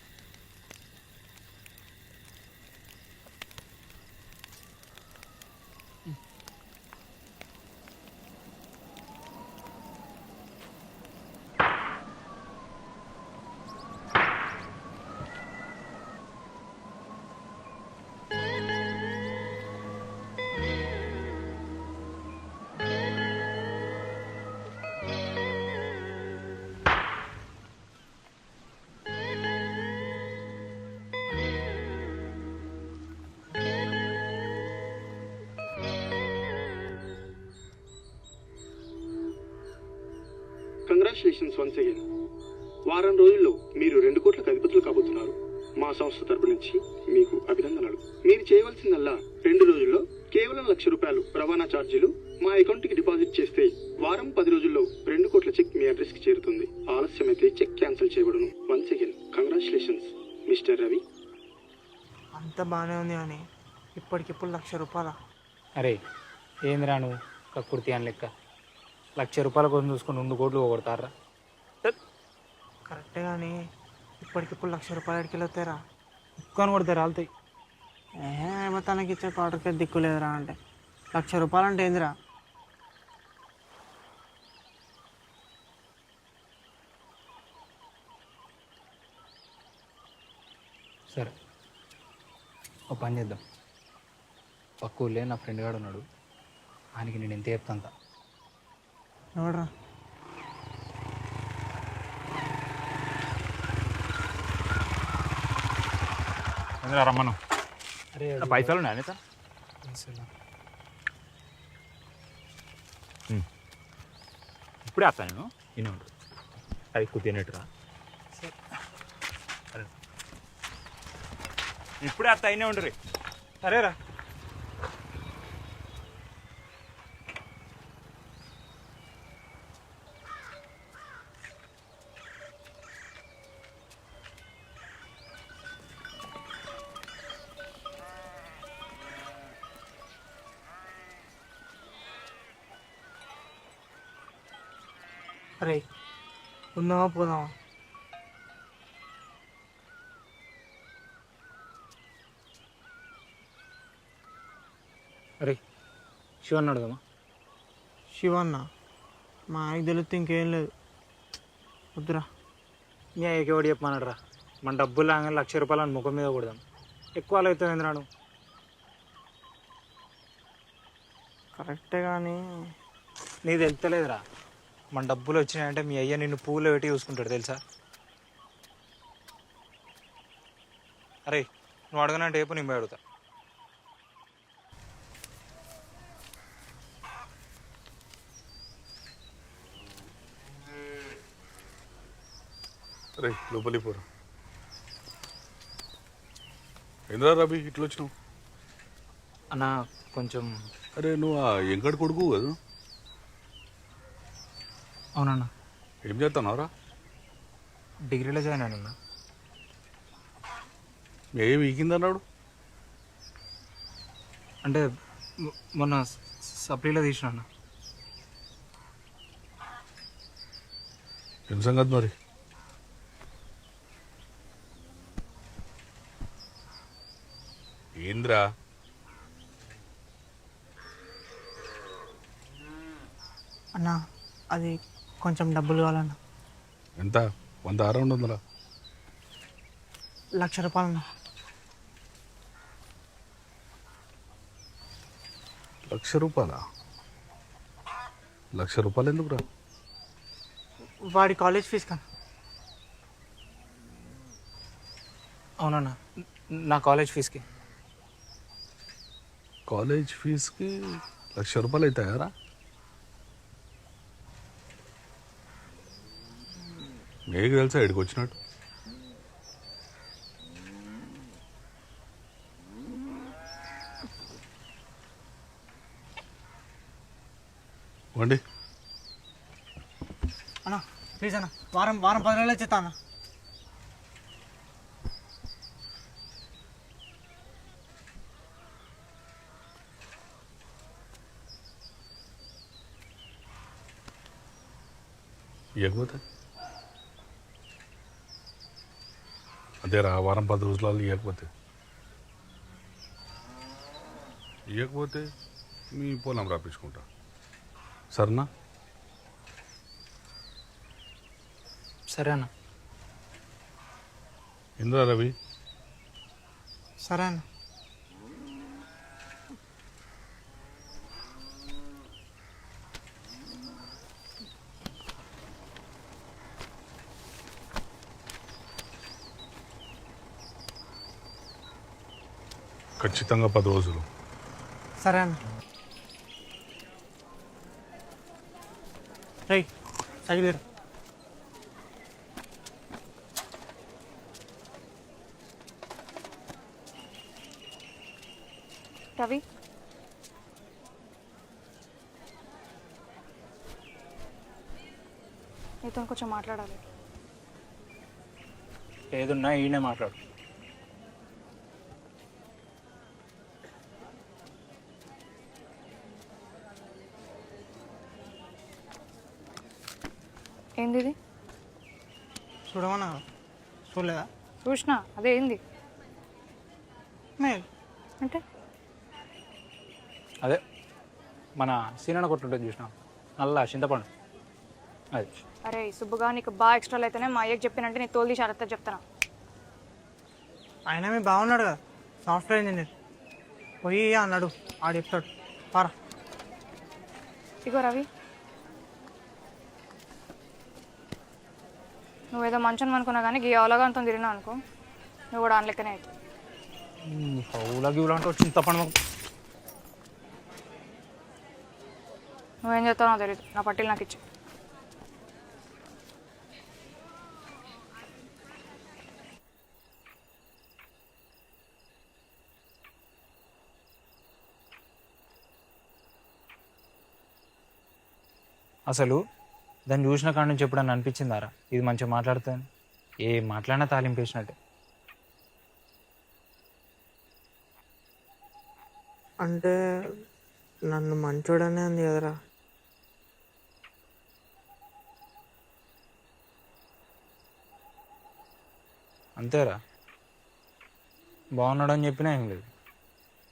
Congratulations once again. వారం రోజుల్లో మీరు 2 కోట్లకు అధిపతులు కాబోతున్నారు. మా సంస్థ తరపు నుంచి మీకు అభినందనలు. మీరు చేయవలసిందల్లా 2 రోజుల్లో కేవలం ₹1,00,000 రవాణా ఛార్జీలు మా అకౌంట్కి డిపాజిట్ చేస్తే వారం 10 రోజుల్లో 2 కోట్ల చెక్ మీ అడ్రస్కి చేరుతుంది. ఆలస్యమైతే చెక్ క్యాన్సిల్ చేయబడును. Once again congratulations mister Ravi. అంత బాగానే ఉంది కానీ ఇప్పటికిప్పుడు ₹1,00,000. అరే ఏందిరా నువ్వు కక్కుర్తి అని లెక్క? ₹1,00,000 కోసం చూసుకొని 2 కోట్లు పోగొడతారా? కరెక్టే కానీ ఇప్పటికిప్పుడు ₹1,00,000 ఎడికెళ్ళి వస్తారా? కుక్కని కొడితే రాలుతాయి. తనకి ఇచ్చే క్వార్టర్కి దిక్కు లేదురా అంటే ₹1,00,000 అంటే ఏందిరా? సరే ఓ పని చేద్దాం. పక్క ఊళ్ళే నా ఫ్రెండ్ గాడు ఉన్నాడు, ఆయనకి నేను ఎంత చెప్తాంత. ఎవడరా? ఎందుకు రమ్మను? అరే పైసలు ఉన్నాయి అనిత? ఇప్పుడే వస్తాను నేను. ఇన్ని ఉంటుంది అది కుట్టినట్టురా. ఇప్పుడే వస్తా అయినే ఉండరు. సరేరా. అరే ఉందామా పోదామా? అరే శివన్ అడుగుదామా? శివన్న మా ఆయనకి తెలిస్తే ఇంకేం లేదు. వద్దురా. మీ అయ్యకి ఎవడు చెప్పమన్నాడు రా? మన డబ్బులు లాగా ₹1,00,000 అని ముఖం మీద కొడదాం. ఎక్కువ అవుతుంది ఏంద్రాను? కరెక్టే కానీ నీకు తెలుస్తలేదురా, మన డబ్బులు వచ్చినాయంటే మీ అయ్య నిన్ను పూలు పెట్టి చూసుకుంటాడు తెలుసా? అరే నువ్వు అడగనంటే రేపు నేను పోయి అడుగుతా. అరే లోపలికి పోరా. ఎందురా రవి ఇట్లా వచ్చినావు? అన్న కొంచెం. అరే నువ్వు ఆ ఎంకటి కొడుకు కదా? అవునన్నా. ఏం చేస్తున్నావురా? డిగ్రీలో జాయిన్ అయినా. ఏం ఈకిందన్నాడు? అంటే మొన్న సప్లీలో తీసిన అన్న. ఏం సంగతి మరి? ఏంద్రా? అన్నా అది కొంచెం డబ్బులు కావాలన్నా. ఎంత? 100 200? ₹1,00,000 అన్నా. ₹1,00,000? ₹1,00,000 ఎందుకురా? వాడి కాలేజ్ ఫీజు కన్నా. అవునన్నా, నా కాలేజ్ ఫీజుకి. కాలేజ్ ఫీజుకి ₹1,00,000 అవుతాయారా? మీకు తెలుసా ఇక్కడికి వచ్చినట్టు? వండి అన్నా ప్లీజ్ అన్న, వారం 10 రోజులు వచ్చేస్తా అన్న. ఇవ్వకపోతే అదేరా, వారం 10 రోజులలో ఇవ్వకపోతే మీ పొలం రాపించుకుంటా. సరేనా? సరే అన్న. ఇంద్రా రవి. సరే అన్న. ఖచ్చితంగా 10 రోజులు. సరే అన్న. రై సైకిల్ రవి, నీతో కొంచెం మాట్లాడాలి. ఏదున్నా ఈయనే మాట్లాడు. ఏంది ఇది? చూడమన్నా. చూడలేదా? చూసినా. అదే ఏంది? మేల్ అంటే అదే మన సీనన్న కొట్టుంటుంది చూసినా, నల్ల చింతపండు అది. అరే సుబ్బుగా, నీకు బాగా ఎక్స్ట్రాలు అయితేనే మా అయ్యకి చెప్పినంటే నీ తోలు తీసి అరత చెప్తాను. ఆయన మీ బాగున్నాడు కదా, సాఫ్ట్వేర్ ఇంజనీర్. పోయి అన్నాడు, ఆడు చెప్తాడు. పారా. ఇగో రవి, నువ్వేదో మంచం అనుకున్నా కానీ గీ అవలగాంతో తిరిగినా అనుకో, నువ్వు కూడా ఆనలెక్కనే అవుతావు. హౌలా గివులా అంటే వచ్చింది తప్పని మాకు. నువ్వేం చేస్తావు నాకు తెలియదు, నా పట్టీలు నాకు ఇచ్చి. అసలు దాన్ని చూసిన కాడ నుంచి ఎప్పుడన్నా అనిపించిందారా ఇది మంచిగా మాట్లాడుతుంది? ఏ మాట్లాడినా తాలింపేసినట్టే. అంటే నన్ను మంచోడనే అంది కదరా. అంతేరా, బాగున్నాడు అని చెప్పినా ఏం లేదు,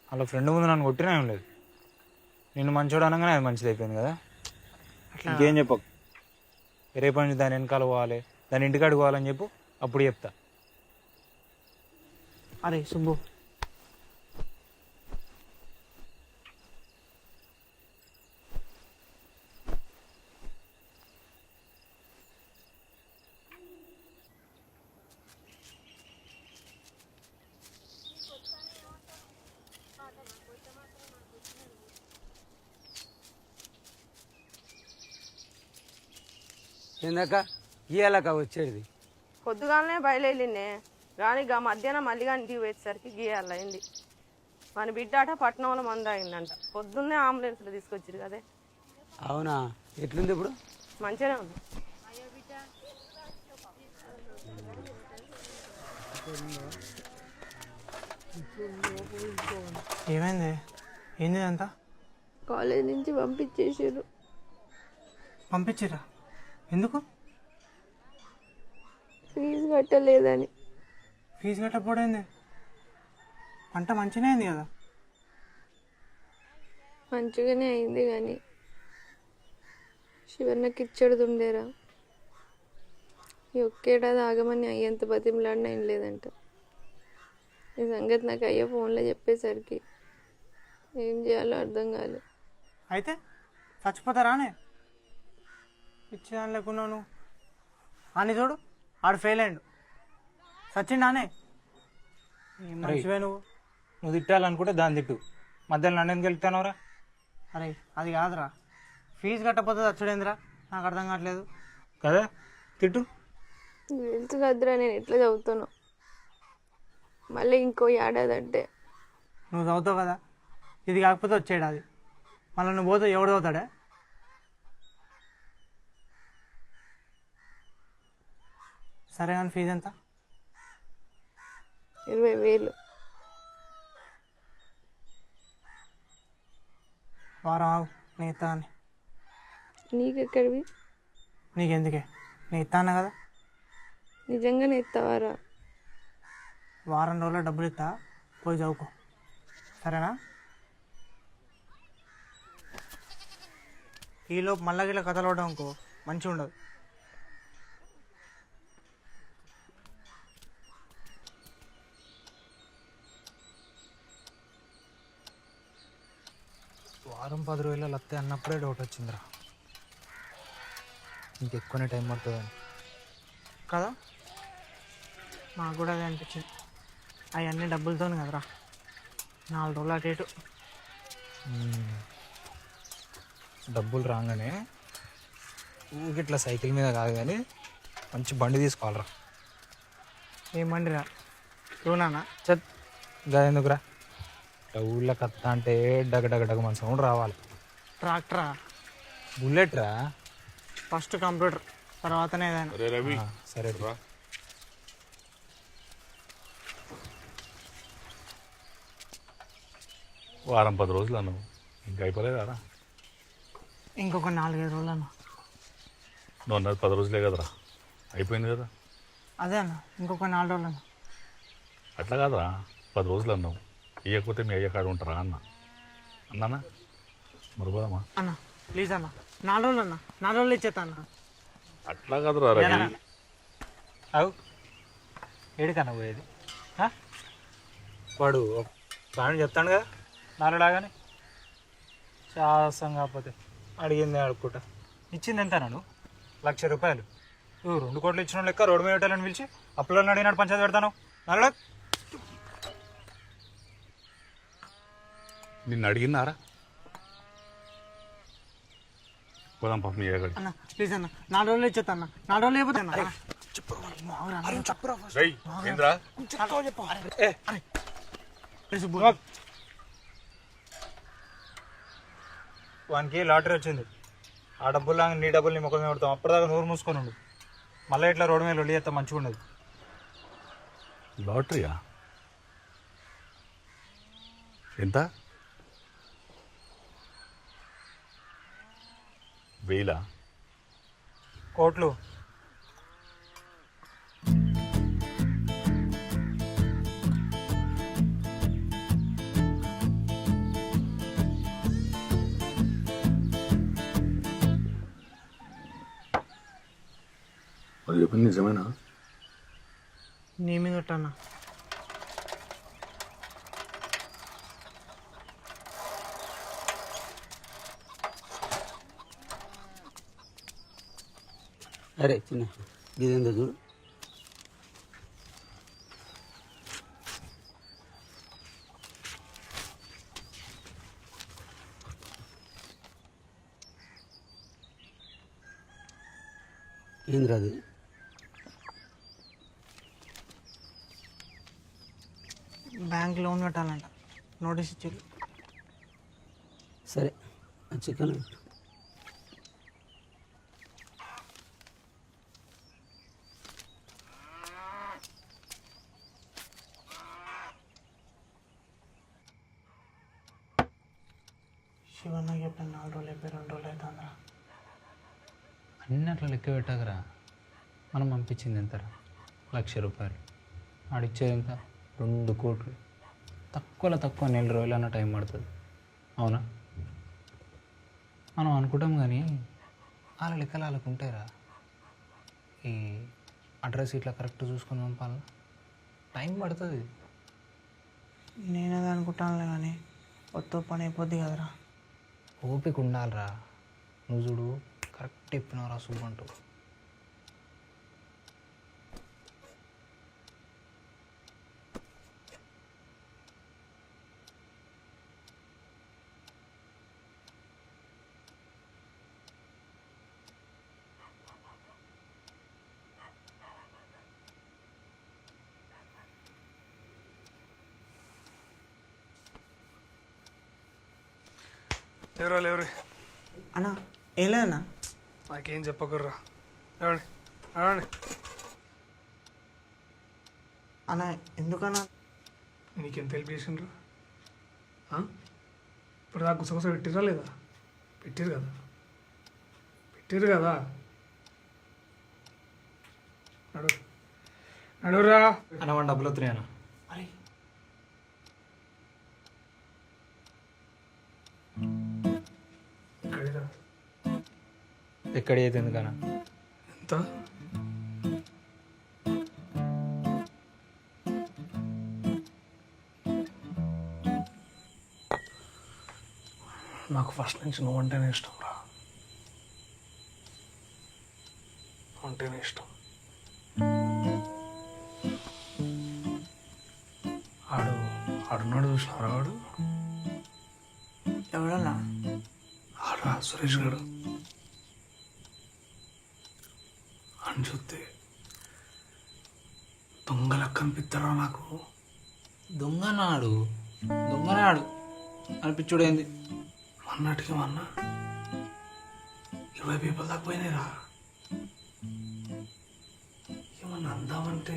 వాళ్ళ ఫ్రెండ్ ముందు నన్ను కొట్టినా ఏం లేదు. నిన్ను మంచోడు అనగానే అది మంచిది అయిపోయింది కదా. ఇంకేం చెప్పకు. రేపటి నుంచి దాని వెనకాల పోవాలి, దాని ఇంటికాడికి పోవాలని చెప్పు, అప్పుడు చెప్తా. అరే సుబ్బు, ఏందాక గీయాలక వచ్చేది? పొద్దుగానే బయలుదేరినే కానీ ఇక మధ్యాహ్నం మళ్ళీ కానీ ఇంటికి పోయేసరికి గీయాలైంది. మన బిడ్డ అట పట్నంలో మంద అయిందంట. పొద్దున్నే అంబులెన్స్లో తీసుకొచ్చారు కదే. అవునా, ఎట్లుంది ఇప్పుడు? మంచిగానే ఉంది. ఏమైంది? ఏంది అంతా? కాలేజ్ నుంచి పంపించేసారు. పంపించిరా? ఎందుకు? ఫీజు కట్టలేదని. ఫీజు కట్టకపోయింది? పంట మంచిగానే అయింది కదా. మంచిగానే అయింది కానీ శివన్నకి ఇచ్చడిది ఉండేరా. ఈ ఒక్కేడాది ఆగమని అయ్యేంత బతిమలాడినా ఏం లేదంట. ఈ సంగతి నాకు అయ్యే ఫోన్లో చెప్పేసరికి ఏం చేయాలో అర్థం కాలేదు. అయితే చచ్చిపోతారానే? ఇచ్చేదాని లేకున్నాను అని చూడు, ఆడు ఫెయిల్ అయ్యాడు, సచ్చిండానే. మంచివే నువ్వు తిట్టాలనుకుంటే దాన్ని తిట్టు, మధ్యలో నన్ను ఎందుకు వెళ్తానవరా? అరే అది కాదురా, ఫీజు కట్టకపోతే చచ్చుడేందిరా, నాకు అర్థం కావట్లేదు కదా. తిట్టు. తెలుసు కదరా నేను ఎట్లా చదువుతాను. మళ్ళీ ఇంకో ఏడాది అంటే నువ్వు చదువుతావు కదా, ఇది కాకపోతే వచ్చేడు అది. మళ్ళీ నువ్వు పోతే ఎవడు చదువుతాడే? సరే కానీ ఫీజు ఎంత? 20,000. వారం ఆగు, నేను ఇస్తా అని. నీకెక్కడివి? నీకెందుకే, నేను ఇస్తాను కదా. నిజంగానే ఇస్తావారా? వారం రోజుల్లో డబ్బులు ఇస్తా, పోయి చదువుకో, సరేనా? ఈలోపు మళ్ళా గిట్ల కథలు పడ్డాం అనుకో మంచిగా ఉండదు. వారం 10 రోజులు వస్తే అన్నప్పుడే డౌట్ వచ్చిందిరా, ఇంకెక్కువనే టైం పడుతుందని కదా. నాకు కూడా అదే అనిపించింది. అవన్నీ డబ్బులతో కదరా, 4 రోజులు అటు ఇటు. డబ్బులు రాగానే ఊగిట్లా సైకిల్ మీద కాదు కానీ మంచి బండి తీసుకోవాలరా. ఏం బండిరా? చూనానా చత్ గా ఎందుకురా, ఊళ్ళో కత్త అంటే డగ మన సౌండ్ రావాలి. ట్రాక్టరా? బుల్లెట్ రా. ఫస్ట్ కంప్యూటర్, తర్వాతనే ఏదైనా. సరే రా. వారం 10 రోజులు అన్నావు, ఇంకా అయిపోలేదా? ఇంకొక 4-5 రోజులు అన్న. నువ్వు అన్నది 10 రోజులే కదరా, అయిపోయింది కదా. అదే అన్న, ఇంకొక 4 రోజులు అన్న. అట్లా కాదురా, 10 రోజులు అన్నావు, ఇవ్వకపోతే మీ అయ్య కాడ ఉంటారా అన్నానా? మరపోదామా అన్న? ప్లీజ్ అన్న, 4 రోజులు అన్న, 4 రోజులు ఇచ్చేస్తా అన్న. అట్లా కాదురా రవి. అవు ఏడికన్నా పోయేది? వాడు ప్లాన్ చెప్తాను కదా నాలుగులాగానే శాసం కాకపోతే అడిగింది అడుక్కుంటా. ఇచ్చింది ఎంత నాడు? ₹1,00,000. నువ్వు 2 కోట్లు ఇచ్చిన లెక్క రోడ్డు మీద పెట్టాలని పిలిచి అప్పులను అడిగినాడు పంచాయతీ పెడతాను నాలుగు. నిన్ను అడిగినారా? పోదాం పాప మీ అయ్యగాడి. అన్న ప్లీజ్ అన్న 4 రోజులు ఇచ్చేస్తా అన్న 4 రోజులు అయిపోతా అన్న. రేయ్, ఏంద్రా? వానికి లాటరీ వచ్చింది. ఆ డబ్బులు లాగా నీ డబ్బులు నీ ముఖం మీద పెడతాం. అప్పటిదాకా నోరు మూసుకొని ఉండు. మళ్ళీ ఇట్లా రోడ్డు మీద వెళ్ళి చేస్తా మంచిగా ఉండదు. లాటరీయా? ఎంత? 1000? కోట్లు. అది చెప్పింది నిజమేనా? నీ మీద ఉంటానా? అరే చిన్న ఇదేందో చూడు. ఏంద్రా అది? బ్యాంక్ లోన్ కట్టాలంట, నోటీస్ ఇచ్చారు. సరే చికెన్ శివన్న చెప్పాను 4 రోజులు అయిపోయి 2 రోజులు అవుతుందిరా. అన్నీ అట్లా లెక్క పెట్టకరా. మనం పంపించింది ఎంతరా? ₹1,00,000. ఆడిచ్చేది ఎంత? 2 కోట్లు. తక్కువలో తక్కువ 4 రోజులన్నా టైం పడుతుంది. అవునా? మనం అనుకుంటాం కానీ వాళ్ళ లెక్కలు వాళ్ళకు ఉంటాయిరా. ఈ అడ్రస్ ఇట్లా కరెక్ట్ చూసుకొని పంపాలన్నా టైం పడుతుంది. నేనేది అనుకుంటానులే కానీ కొత్త పని అయిపోద్ది కదరా. ఓపిక ఉండాలిరా. నువ్వు చూడు కరెక్ట్ చెప్పినవరా సూపంటూ. ఎవరు అన్నా ఏం లేదన్నా. నాకేం చెప్పకుర్రా. ఏమండి ఏమండి అన్న ఎందుకన్నా? నీకేం తెలిపి చేసిండ్రు? ఇప్పుడు దాకా గుసగుస పెట్టిరా లేదా? పెట్టిరు కదా. నడురా అన్న మన డబ్బులు వస్తున్నాయన్నా. ఎక్కడ అయితే ఎందుకన్నా? ఎంత? నాకు ఫస్ట్ నుంచి నువ్వంటేనే ఇష్టం రా. అంటేనే ఇష్టం. ఆడున్నాడు చూసినారా? వాడు ఎవడన్నా? ఆడా సురేష్ గారు అని చూస్తే దొంగలకు కనిపిస్తారా నాకు? దొంగనాడు అనిపించుడేంది? మొన్నటికి మొన్న 20 పీపుల్ దాకా పోయినాయిరా. ఏమన్నా అందామంటే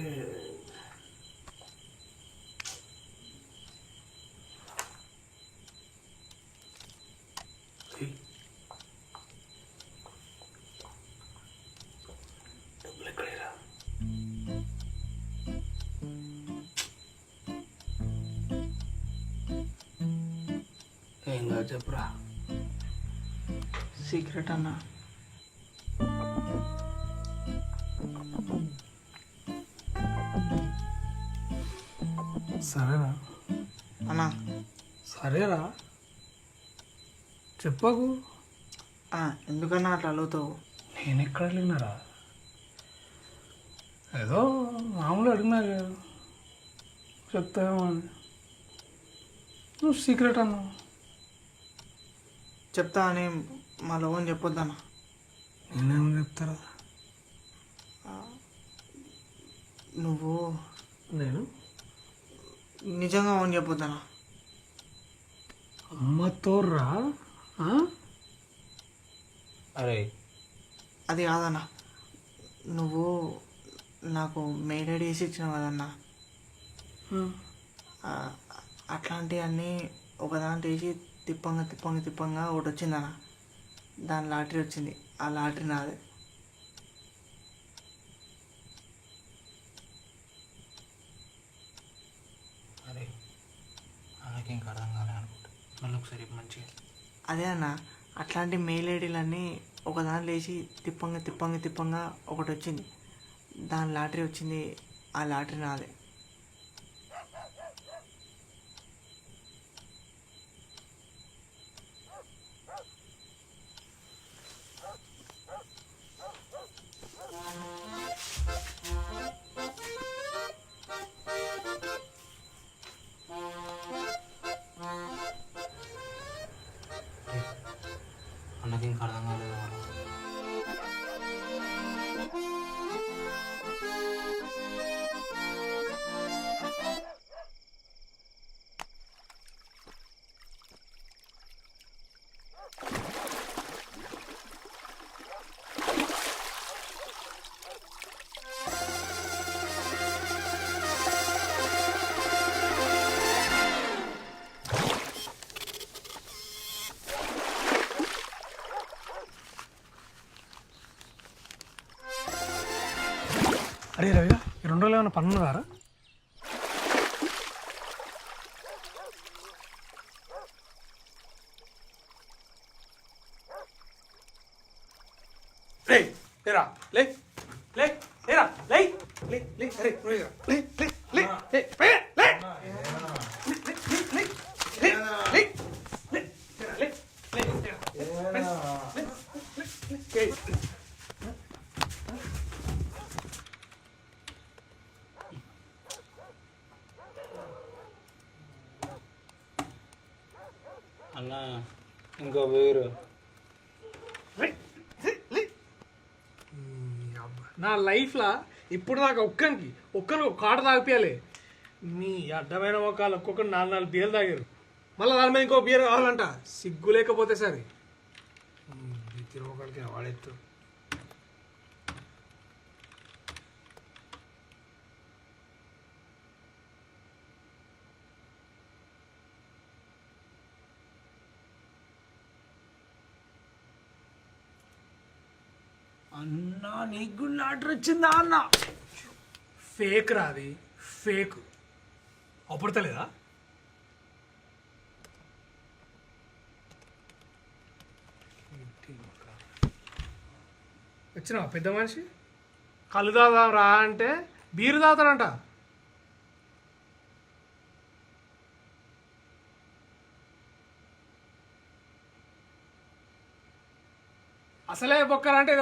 డబ్బులు ఎక్కడేరా? ఏం కాదు చెప్పురా. సీక్రెట్ అన్నా. సరేనా? అన్నా సరేరా చెప్పకు. ఎందుకన్నా అట్లా అడుగుతావు? నేను ఎక్కడ అడిగినారా? ఏదో మామూలు అడిగినా కదా, చెప్తావేమో అని. నువ్వు సీక్రెట్ అన్నా. చెప్తా అని మా లోన్ చెప్పొద్దన్నా. నేనేమో చెప్తారా? నువ్వు నేను నిజంగా అవును చెప్పొద్దన్నా. అమ్మతో రా. అరే అది కాదన్నా, నువ్వు నాకు మెయిల్ ఐడి వేసి ఇచ్చినావు కదన్నా, అట్లాంటివన్నీ ఒకదాని వేసి తిప్పంగా తిప్పంగా తిప్పంగా ఒకటి వచ్చిందన్న. దాని లాటరీ వచ్చింది. ఆ లాటరీ నాదే. అరే నాకు ఇంకా అర్థం కాలే అనుకుంటా, మళ్ళీ ఒకసారి మంచిగా. అదే అన్న, అట్లాంటి మెయిల్ ఐడీలన్నీ ఒకదాని లేచి తిప్పంగా తిప్పంగా తిప్పంగా ఒకటి వచ్చింది. దాని లాటరీ వచ్చింది. ఆ లాటరీ నాదే. అన్నకి ఇంకా అర్థం కాలేదు. అరే రవిగా, ఈ 2 రోజులు ఏమైనా పని ఉన్నదారా? లే లేరా, లే లే లేరా, లే లే లే, అరే రవిగా, లే లే లే లే లే లే అన్న ఇంకో వేరు. నా లైఫ్లో ఇప్పుడు దాకా ఒక్కరికి ఒక కాట తాగిపోయాలి. మీ అడ్డమైన మొక్కలు ఒక్కొక్కరు 4 బీర్లు తాగారు. మళ్ళీ దాని మీద ఇంకో బీర్ కావాలంట. సిగ్గు లేకపోతే సరే తిరగొకడికి వాడెత్తు. అన్నా నీకు లాటరీ వచ్చిందా అన్న? ఫేక్ రాది, ఫేక్. అప్పుడతలేదా? వచ్చినావా పెద్ద మనిషి? కళ్ళు తాగుదాం రా అంటే బీరు తాగుతారంట. అసలే బొక్కరంటే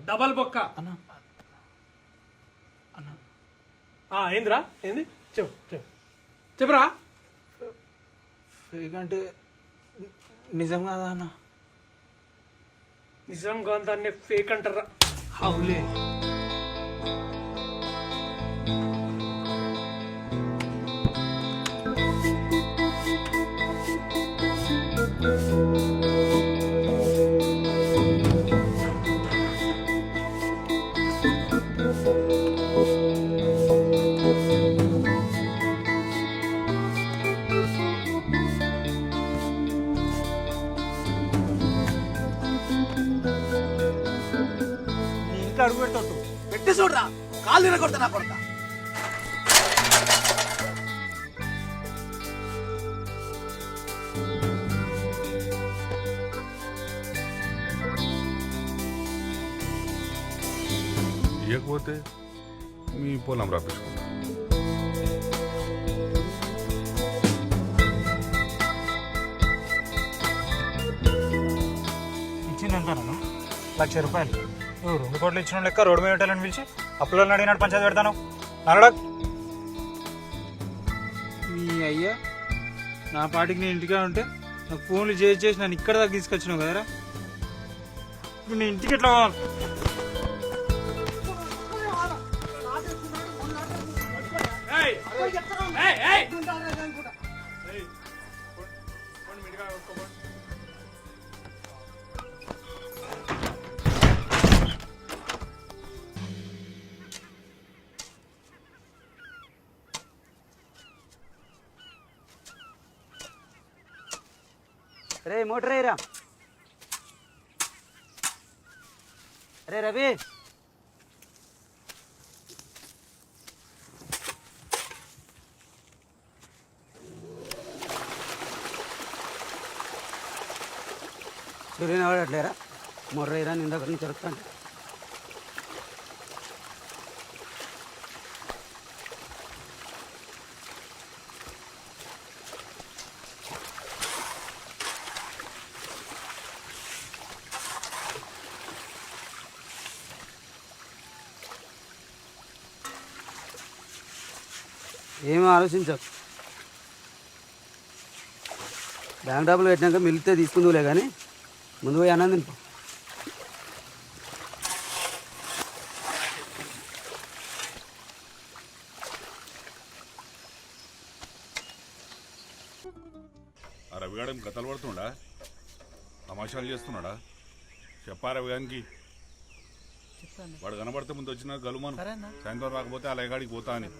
డబల్ బొక్క. ఏందిరా, ఏంది చెప్పు చెప్పు చెప్పురా. ఫేక్ అంటే నిజం కాదా అన్న? నిజం కాదాన్ని ఫేక్ అంటారా? అవులే. అడుగు పెడుతూ పెట్టి చూడరా, కాళ్ళు తిరగొడతా నా కొడతా. ఇవ్వకపోతే మీ పొలం రప్పించుకుంటా. ₹1,00,000. నువ్వు 2 కోట్లు ఇచ్చిన లెక్క రోడ్డు మీద పెట్టాలని పిలిచి అప్పులను అడిగినట్టు పంచాయతీ పెడతాను నడడా. నీ అయ్యా నా పాటికి నేను ఇంటిగా ఉంటే నాకు ఫోన్లు చేసి నన్ను ఇక్కడ దాకా తీసుకొచ్చినావు కదరా. ఇప్పుడు నేను ఇంటికి ఎట్లా పోవాలి? రే మోటర్ రేరా. రే రవి సూర్యన వాడట్లేరా మోటర్ రేరా నేను దగ్గర నుంచి జరుగుతాను. ఏమీ ఆలోచించకు. బ్యాంక్ డబ్బులు పెట్టినాక మిగిలితే తీసుకుందులే కానీ ముందు పోయి అన్నం తినిపో. ఆ రవిగాడేం కథలు పడుతున్నాడా, తమాషాలు చేస్తున్నాడా? చెప్పా రవిగానికి. వాడు కనబడితే ముందు వచ్చిన గలుమాను, సాయంత్రం రాకపోతే ఆ లేగాడికి పోతా అని.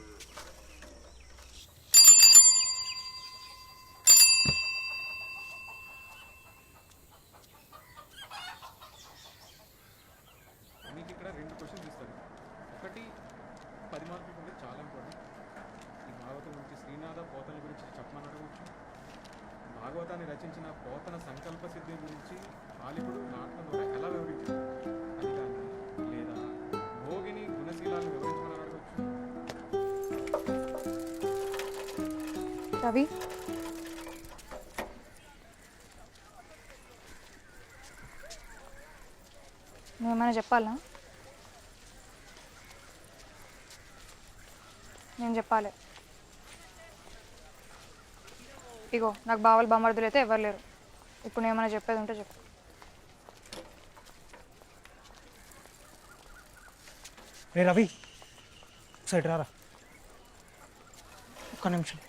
మీకు ఇక్కడ 2 క్వశ్చన్స్ ఇస్తారు. ఒకటి 10 మార్కులు ఉంటే చాలా ఇంపార్టెంట్. ఈ భాగవతం నుంచి శ్రీనాథ పోతన గురించి చెప్పమని అడగవచ్చు. భాగవతాన్ని రచించిన పోతన సంకల్ప సిద్ధి గురించి ఆలిపుడు నాటకం ద్వారా ఎలా వివరించారు అది కానీ, లేదా భోగిని గుణశీలాన్ని వివరించమని అడగవచ్చు. రవి నువ్వేమైనా చెప్పాలా? నేను చెప్పాలి. ఇగో నాకు బావలు బామర్దులు అయితే ఎవరు లేరు. ఇప్పుడు నేను ఏమైనా చెప్పేది ఉంటే చెప్పు. రే రవి సైడ్ రారా ఒక్క నిమిషం.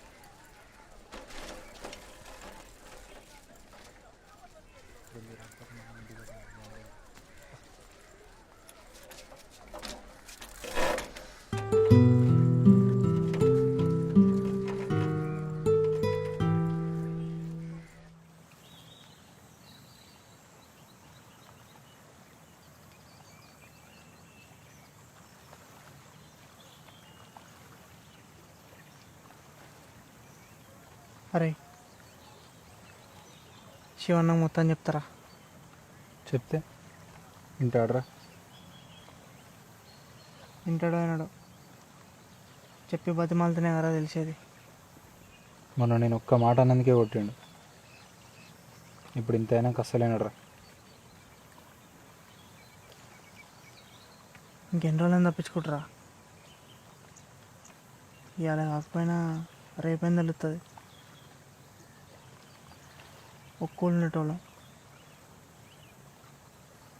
అరే శివన్న మొత్తం చెప్తారా? చెప్తే వింటాడరా. వింటాడో వినడో చెప్పి బతిమాలతోనే కదా తెలిసేది. మొన్న నేను ఒక్క మాట అన్నందుకే కొట్టిండు. ఇప్పుడు ఇంతైనా కష్టలేనడరా. ఇంకెన్ని రోజులని తప్పించుకుంటారా? ఇవాళ కాకపోయినా రేపైనా తెలుస్తుంది. ఒక్కళ్ళు ఉండేటోళ్ళం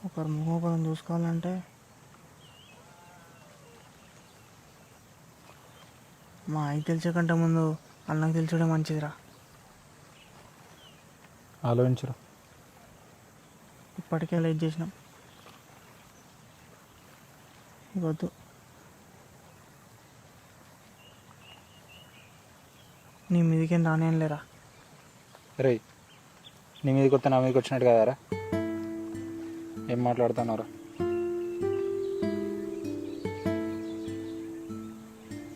ఒకరు ముఖం చూసుకోవాలంటే మా అయి తెలిసే కంటే ముందు అన్నకు తెలిసడం మంచిదిరా. ఆలోచించరా. ఇప్పటికే లేట్ చేసినాం. వద్దు. నీ మీదకేం రానేం లేరా. రే నీ మీదకి వస్తే నా మీదకి వచ్చినట్టు కదారా. ఏం మాట్లాడుతున్నారా?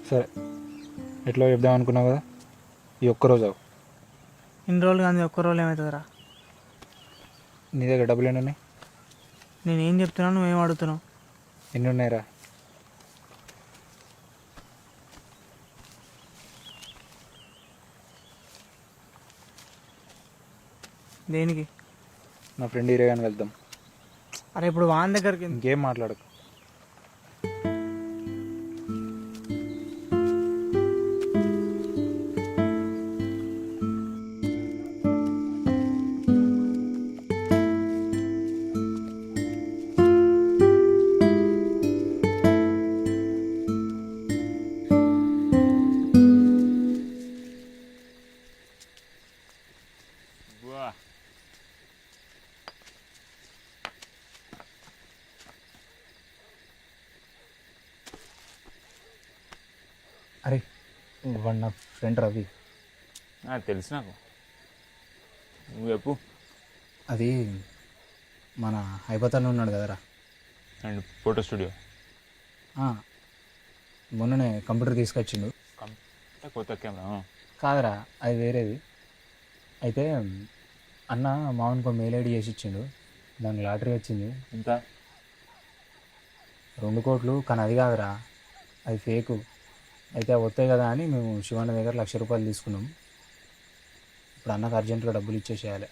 సరే ఎట్లా చెప్దాం అనుకున్నావు కదా, ఈ ఒక్కరోజు అవు. ఇన్ని రోజులు కానీ ఒక్క రోజు ఏమవుతుందిరా? నీ దగ్గర డబ్బులు ఎన్ని ఉన్నాయి? నేనేం చెప్తున్నావు నువ్వేం అడుగుతున్నావు? ఎన్ని ఉన్నాయిరా? దేనికి? నా ఫ్రెండ్ హీరోగానికి వెళ్తాం. అరే ఇప్పుడు వాని దగ్గరికి ఇంకేం మాట్లాడకు. అరే వాడు నా ఫ్రెండ్ రవి. తెలుసు నాకు. నువ్వు చెప్పు. అది మన హైదరాబాద్లో ఉన్నాడు కదరా అండ్ ఫోటో స్టూడియో. మొన్ననే కంప్యూటర్ తీసుకొచ్చిండు. కొత్త కెమెరా కాదరా, అది వేరేది. అయితే అన్న మామూలుగా మెయిల్ ఐడి చేసి ఇచ్చిండు. దానికి లాటరీ వచ్చింది. ఎంత? 2 కోట్లు. కానీ అది కాదురా, అది ఫేకు. అయితే అవి వస్తాయి కదా అని మేము శివన్న దగ్గర 1,00,000 రూపాయలు తీసుకున్నాం. ఇప్పుడు అన్నకు అర్జెంటుగా డబ్బులు ఇచ్చేసేయాలి.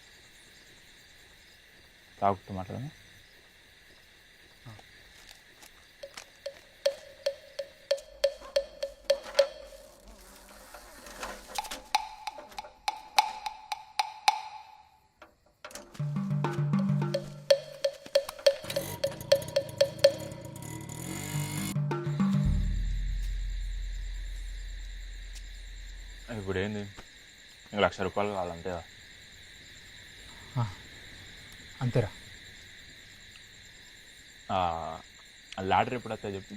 తాగుతూ మాట్లాడదా? ఇప్పుడు ఏంది, నీకు 1,00,000 రూపాయలు కావాలంతేగా? అంతేరా. లాటరీ ఎప్పుడు వస్తాయి చెప్పు.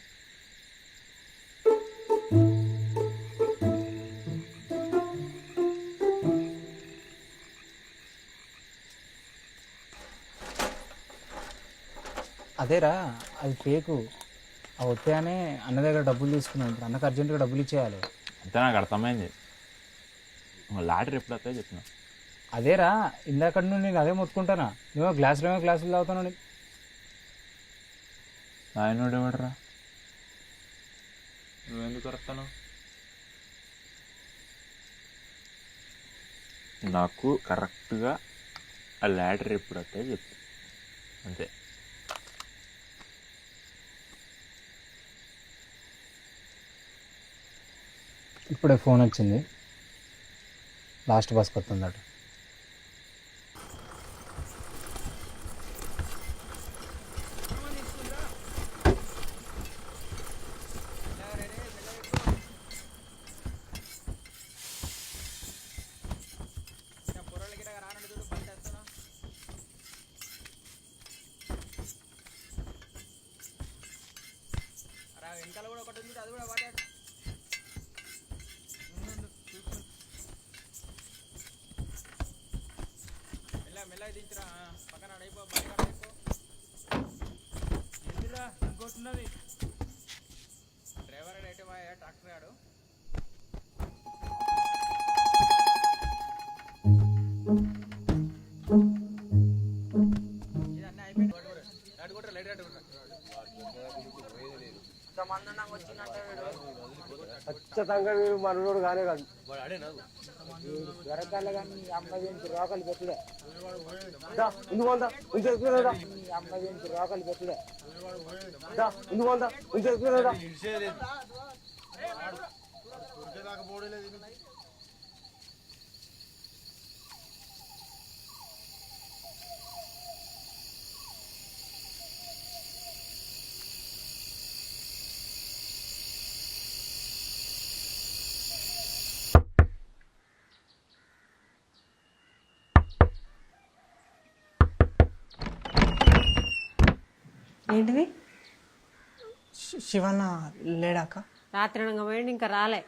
అదేరా, అది ఫేకు. అవి వస్తాయనే అన్న దగ్గర డబ్బులు తీసుకున్నాం. ఇప్పుడు అన్నకు అర్జెంటుగా డబ్బులు ఇచ్చేయాలి. అంతే, నాకు అర్థమైంది. లాటరీ ఎప్పుడు వస్తాయో చెప్పిన. అదేరా, ఇందాక నుండి నేను అదే మొత్తుకుంటానా. నువ్వు గ్లాసులు తాగుతాను. నాయనోడు ఎవడరా? నువ్వెందుకు వస్తాను? నాకు కరెక్ట్గా ఆ లాటరీ ఎప్పుడు వస్తాయో చెప్పు, అంతే. ఇప్పుడే ఫోన్ వచ్చింది, లాస్ట్ బస్కి వస్తుందట. ఖచ్చితంగా మీరు మనోడు కానే కాదు. దొరకాల కానీ అమ్మాయి రోకలు పెట్టుడే. ఇందువల్ల అమ్మాయి రోకలు పెట్టుడే. ఇందువల్ల ఏంటిది? శివన్న లేడాక? రాత్రి పోయింది, ఇంకా రాలే.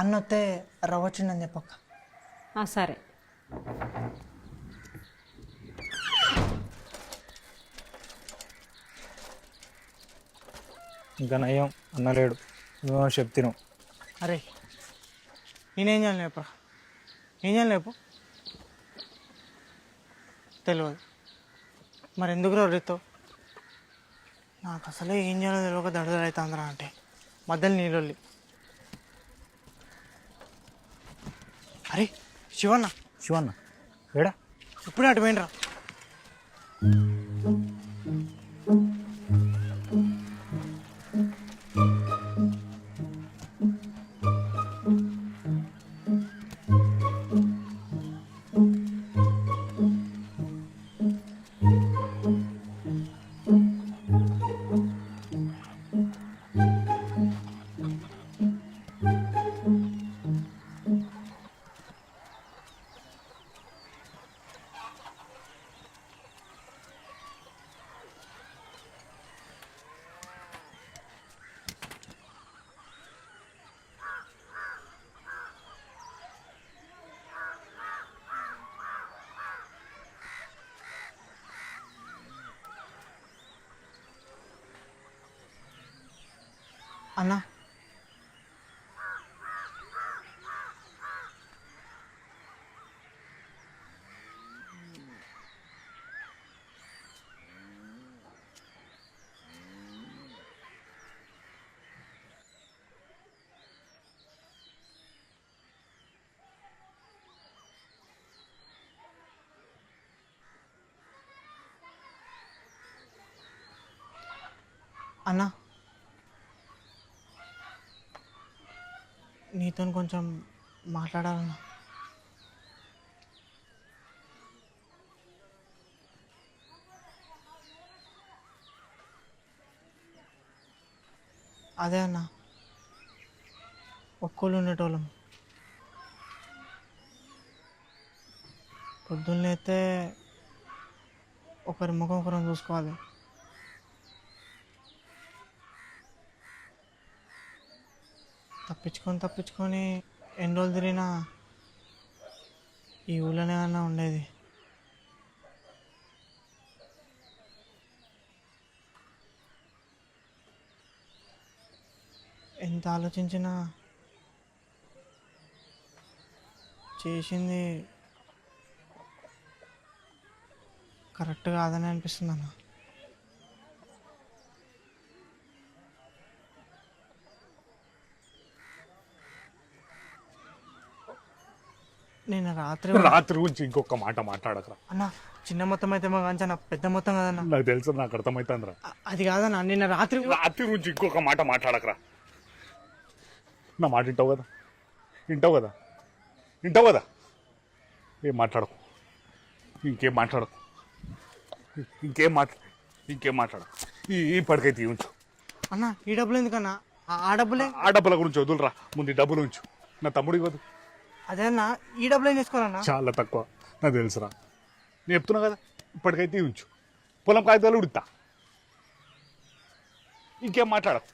అన్నొత్తే రవ్వచ్చిందని చెప్పక్క. సరే. ఇంకా నయ్యం అన్నలేడు, నువ్వు చెప్తాను. అరే నేనేం చేయాలి చెప్పరా? ఏం చేయాలి చెప్పు. తెలియదు మరి ఎందుకు రేతో నాకు అసలే ఏం చేయాలో తెలియక దడదలవుతుందిరా. అంటే మధ్యలో నీళ్ళొల్లి. అరే శివన్న ఏడా? ఇప్పుడే అటు పోయినరా. అన్నా అన్నా నీతో కొంచెం మాట్లాడాలన్నా. అదే అన్న ఒక్కళ్ళు ఉండేటోళ్ళం. పొద్దున్నైతే ఒకరి ముఖం ఒకరం చూసుకోవాలి. తప్పించుకొని ఎన్ని రోజులు తిరిగినా ఈ ఊళ్ళోనే అన్నా ఉండేది. ఎంత ఆలోచించినా చేసింది కరెక్ట్ కాదని అనిపిస్తుంది అన్న. నేను రాత్రి గురించి ఇంకొక మాట మాట్లాడకరా అన్న. చిన్న మొత్తం అయితే మా కాంచన పెద్ద మొత్తం కదన్న. నాకు తెలుసు, నాకు అర్థమవుతుందిరా. అది కాదన్న, నిన్న రాత్రి గురించి ఇంకొక మాట మాట్లాడకరా. నా మాట వింటావు కదా, వింటావు కదా. ఏం మాట్లాడకు, ఇంకేం మాట్లాడకు. ఈ పడికైతే ఉంచు అన్న. ఈ డబ్బులు ఎందుకన్నా? ఆ డబ్బుల గురించి వదులురా, ముందు ఈ డబ్బులు ఉంచు. నా తమ్ముడు ఇవ్వదు. అదే అన్న, ఈ డబ్బులు ఏం చేసుకోవాలన్నా? చాలా తక్కువ, నాకు తెలుసురా. నేను చెప్తున్నా కదా, ఇప్పటికైతే ఉంచు. పొలం కాగితాలు ఉడుతా. ఇంకేం మాట్లాడకు,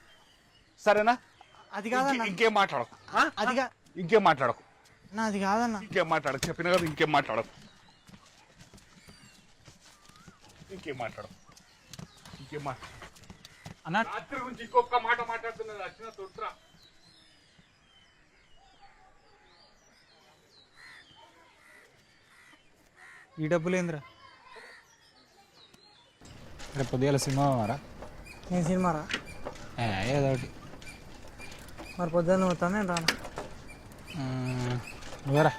సరేనా? అది కాదన్న. ఇంకేం మాట్లాడకు, ఇంకేం మాట్లాడకు. ఇంకేం మాట్లాడకు, చెప్పిన కదా. ఇంకేం మాట్లాడకు. అన్న రాత్రి గురించి ఇంకొక మాట మాట్లాడుతున్నది వచ్చిన తొట్రా. ఈ డబ్బులు ఏందిరా? రేపు పొద్దుగాల సినిమా మారా? నేను సినిమారా? ఏదో ఒకటి. మరి పొద్దున్న పోతాను, నేను రాను. నువ్వేరా?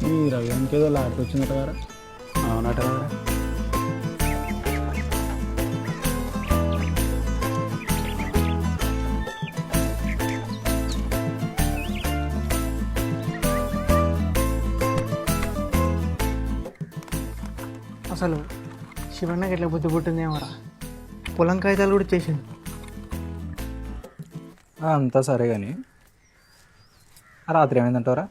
ఈ రవి ఇంకేదో లాట్ వచ్చిందట కదా? అవునట కదా. అసలు శివన్నకి ఎట్లా బుద్ధి పుట్టిందేమోరా, పొలం కాగితాలు కూడా చేసింది. అంతా సరే కానీ రాత్రి ఏమైందంటారా?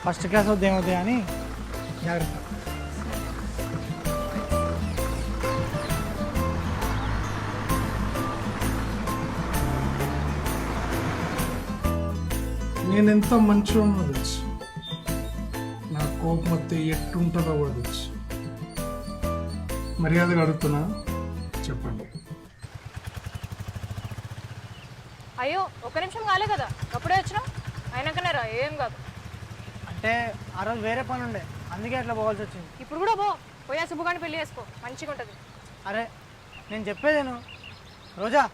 ఫస్ట్ క్లాస్ వద్ద ఏమవుతాయి అని జాగ్రత్త. నేను ఎంత మంచిగా తెలుసు, నా కోపం వస్తే ఎట్టుంటుందో కూడా తెలుసు. మర్యాదగా అడుగుతున్నా, చెప్పండి. అయ్యో ఒక్క నిమిషం కాలే కదా, అప్పుడే వచ్చినావు. అయినాకనే రా, ఏం కాదు. అంటే ఆ రోజు వేరే పని ఉండే, అందుకే అట్లా పోవాల్సి వచ్చింది. ఇప్పుడు కూడా పోయా శుభగాని పెళ్లి చేసుకో, మంచిగా ఉంటుంది. అరే నేను చెప్పేదేను రోజా.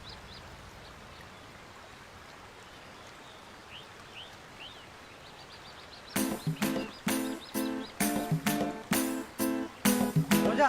రోజా